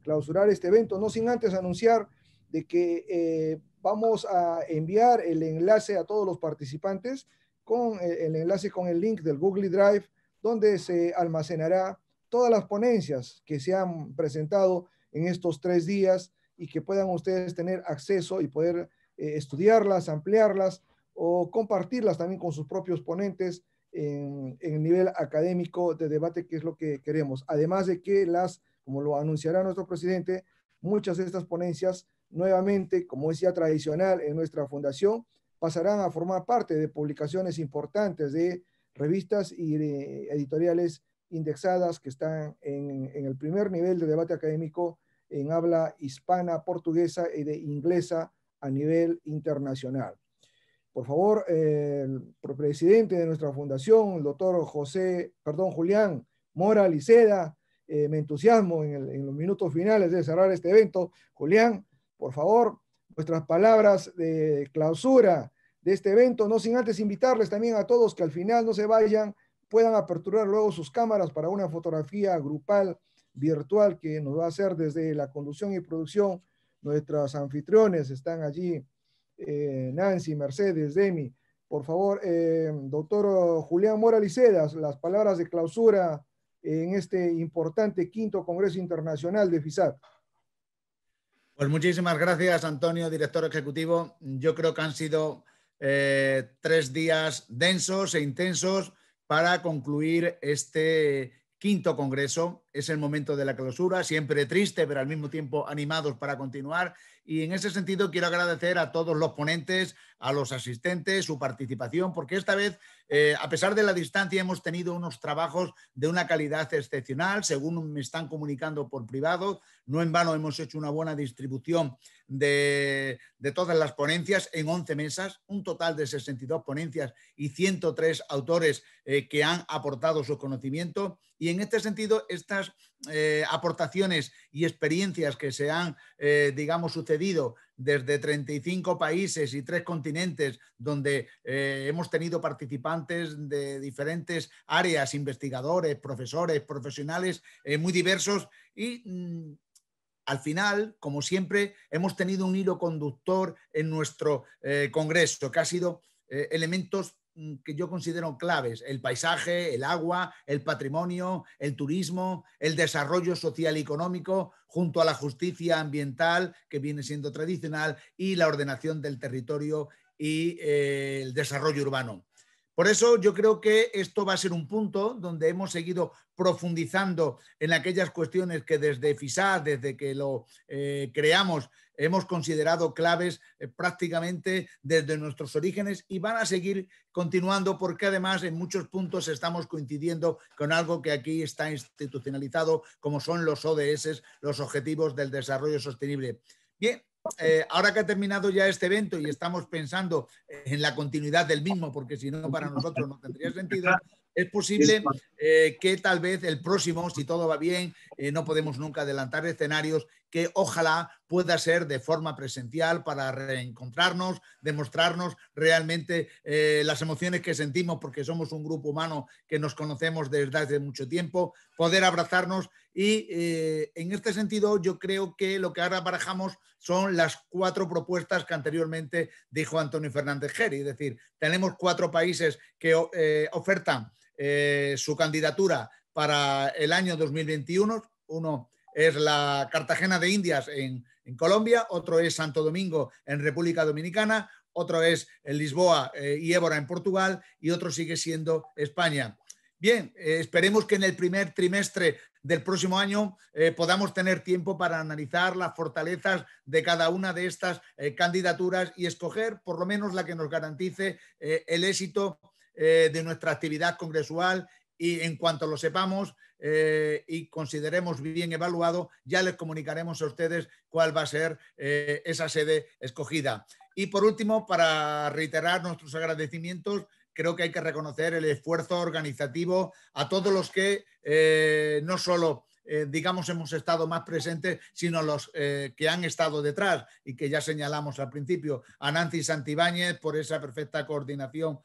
clausurar este evento, no sin antes anunciar de que vamos a enviar el enlace a todos los participantes, con el enlace con el link del Google Drive, donde se almacenará todas las ponencias que se han presentado en estos 3 días, y que puedan ustedes tener acceso y poder estudiarlas, ampliarlas o compartirlas también con sus propios ponentes en el nivel académico de debate, que es lo que queremos. Además de que como lo anunciará nuestro presidente, muchas de estas ponencias, nuevamente, como es ya tradicional en nuestra fundación, pasarán a formar parte de publicaciones importantes de revistas y de editoriales indexadas que están en el primer nivel de debate académico en habla hispana, portuguesa y de inglesa a nivel internacional. Por favor, el presidente de nuestra fundación, el doctor Julián Mora Liceda, me entusiasmo en los minutos finales de cerrar este evento. Julián, por favor, vuestras palabras de clausura de este evento, no sin antes invitarles también a todos que al final no se vayan, puedan aperturar luego sus cámaras para una fotografía grupal virtual que nos va a hacer desde la conducción y producción. Nuestros anfitriones están allí, Nancy, Mercedes, Demi. Por favor, doctor Julián Mora Liceda, las palabras de clausura en este importante 5º Congreso Internacional de FISAT. Pues muchísimas gracias, Antonio, director ejecutivo. Yo creo que han sido 3 días densos e intensos para concluir este 5º Congreso. Es el momento de la clausura, siempre triste, pero al mismo tiempo animados para continuar. Y en ese sentido quiero agradecer a todos los ponentes, a los asistentes, su participación, porque esta vez, a pesar de la distancia, hemos tenido unos trabajos de una calidad excepcional, según me están comunicando por privado. No en vano hemos hecho una buena distribución de todas las ponencias en 11 mesas, un total de 62 ponencias y 103 autores que han aportado su conocimiento. Y en este sentido, estas aportaciones y experiencias que se han, digamos, sucedido desde 35 países y 3 continentes, donde hemos tenido participantes de diferentes áreas, investigadores, profesores, profesionales muy diversos y al final, como siempre, hemos tenido un hilo conductor en nuestro congreso, que ha sido elementos que yo considero claves: el paisaje, el agua, el patrimonio, el turismo, el desarrollo social y económico, junto a la justicia ambiental, que viene siendo tradicional, y la ordenación del territorio y el desarrollo urbano. Por eso yo creo que esto va a ser un punto donde hemos seguido profundizando en aquellas cuestiones que desde FISAT, desde que lo creamos, hemos considerado claves prácticamente desde nuestros orígenes, y van a seguir continuando porque además en muchos puntos estamos coincidiendo con algo que aquí está institucionalizado, como son los ODS, los Objetivos del Desarrollo Sostenible. Bien. Ahora que ha terminado ya este evento y estamos pensando en la continuidad del mismo, porque si no, para nosotros no tendría sentido, es posible que tal vez el próximo, si todo va bien, no podemos nunca adelantar escenarios, que ojalá pueda ser de forma presencial para reencontrarnos, demostrarnos realmente las emociones que sentimos, porque somos un grupo humano que nos conocemos desde hace mucho tiempo, poder abrazarnos. Y en este sentido yo creo que lo que ahora barajamos son las 4 propuestas que anteriormente dijo Antonio Fernández Geri. Es decir, tenemos 4 países que ofertan su candidatura para el año 2021. Uno es la Cartagena de Indias en Colombia, otro es Santo Domingo en República Dominicana, otro es Lisboa y Évora en Portugal, y otro sigue siendo España. Bien, esperemos que en el primer trimestre del próximo año podamos tener tiempo para analizar las fortalezas de cada una de estas candidaturas y escoger por lo menos la que nos garantice el éxito de nuestra actividad congresual, y en cuanto lo sepamos y consideremos bien evaluado, ya les comunicaremos a ustedes cuál va a ser esa sede escogida. Y por último, para reiterar nuestros agradecimientos, creo que hay que reconocer el esfuerzo organizativo a todos los que no solo digamos, hemos estado más presentes, sino los que han estado detrás y que ya señalamos al principio, a Nancy Santibáñez por esa perfecta coordinación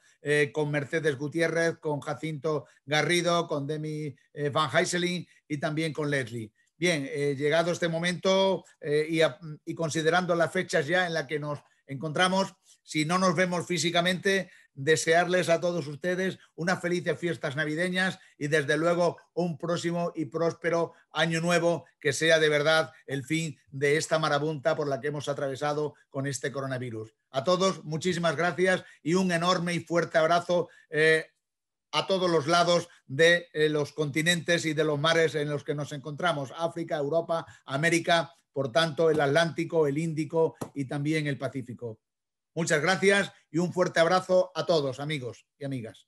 con Mercedes Gutiérrez, con Jacinto Garrido, con Demi Van Heyseling y también con Leslie. Bien, llegado este momento y considerando las fechas ya en las que nos encontramos, si no nos vemos físicamente, desearles a todos ustedes unas felices fiestas navideñas y desde luego un próximo y próspero año nuevo que sea de verdad el fin de esta marabunta por la que hemos atravesado con este coronavirus. A todos, muchísimas gracias y un enorme y fuerte abrazo a todos los lados de los continentes y de los mares en los que nos encontramos, África, Europa, América, por tanto el Atlántico, el Índico y también el Pacífico. Muchas gracias y un fuerte abrazo a todos, amigos y amigas.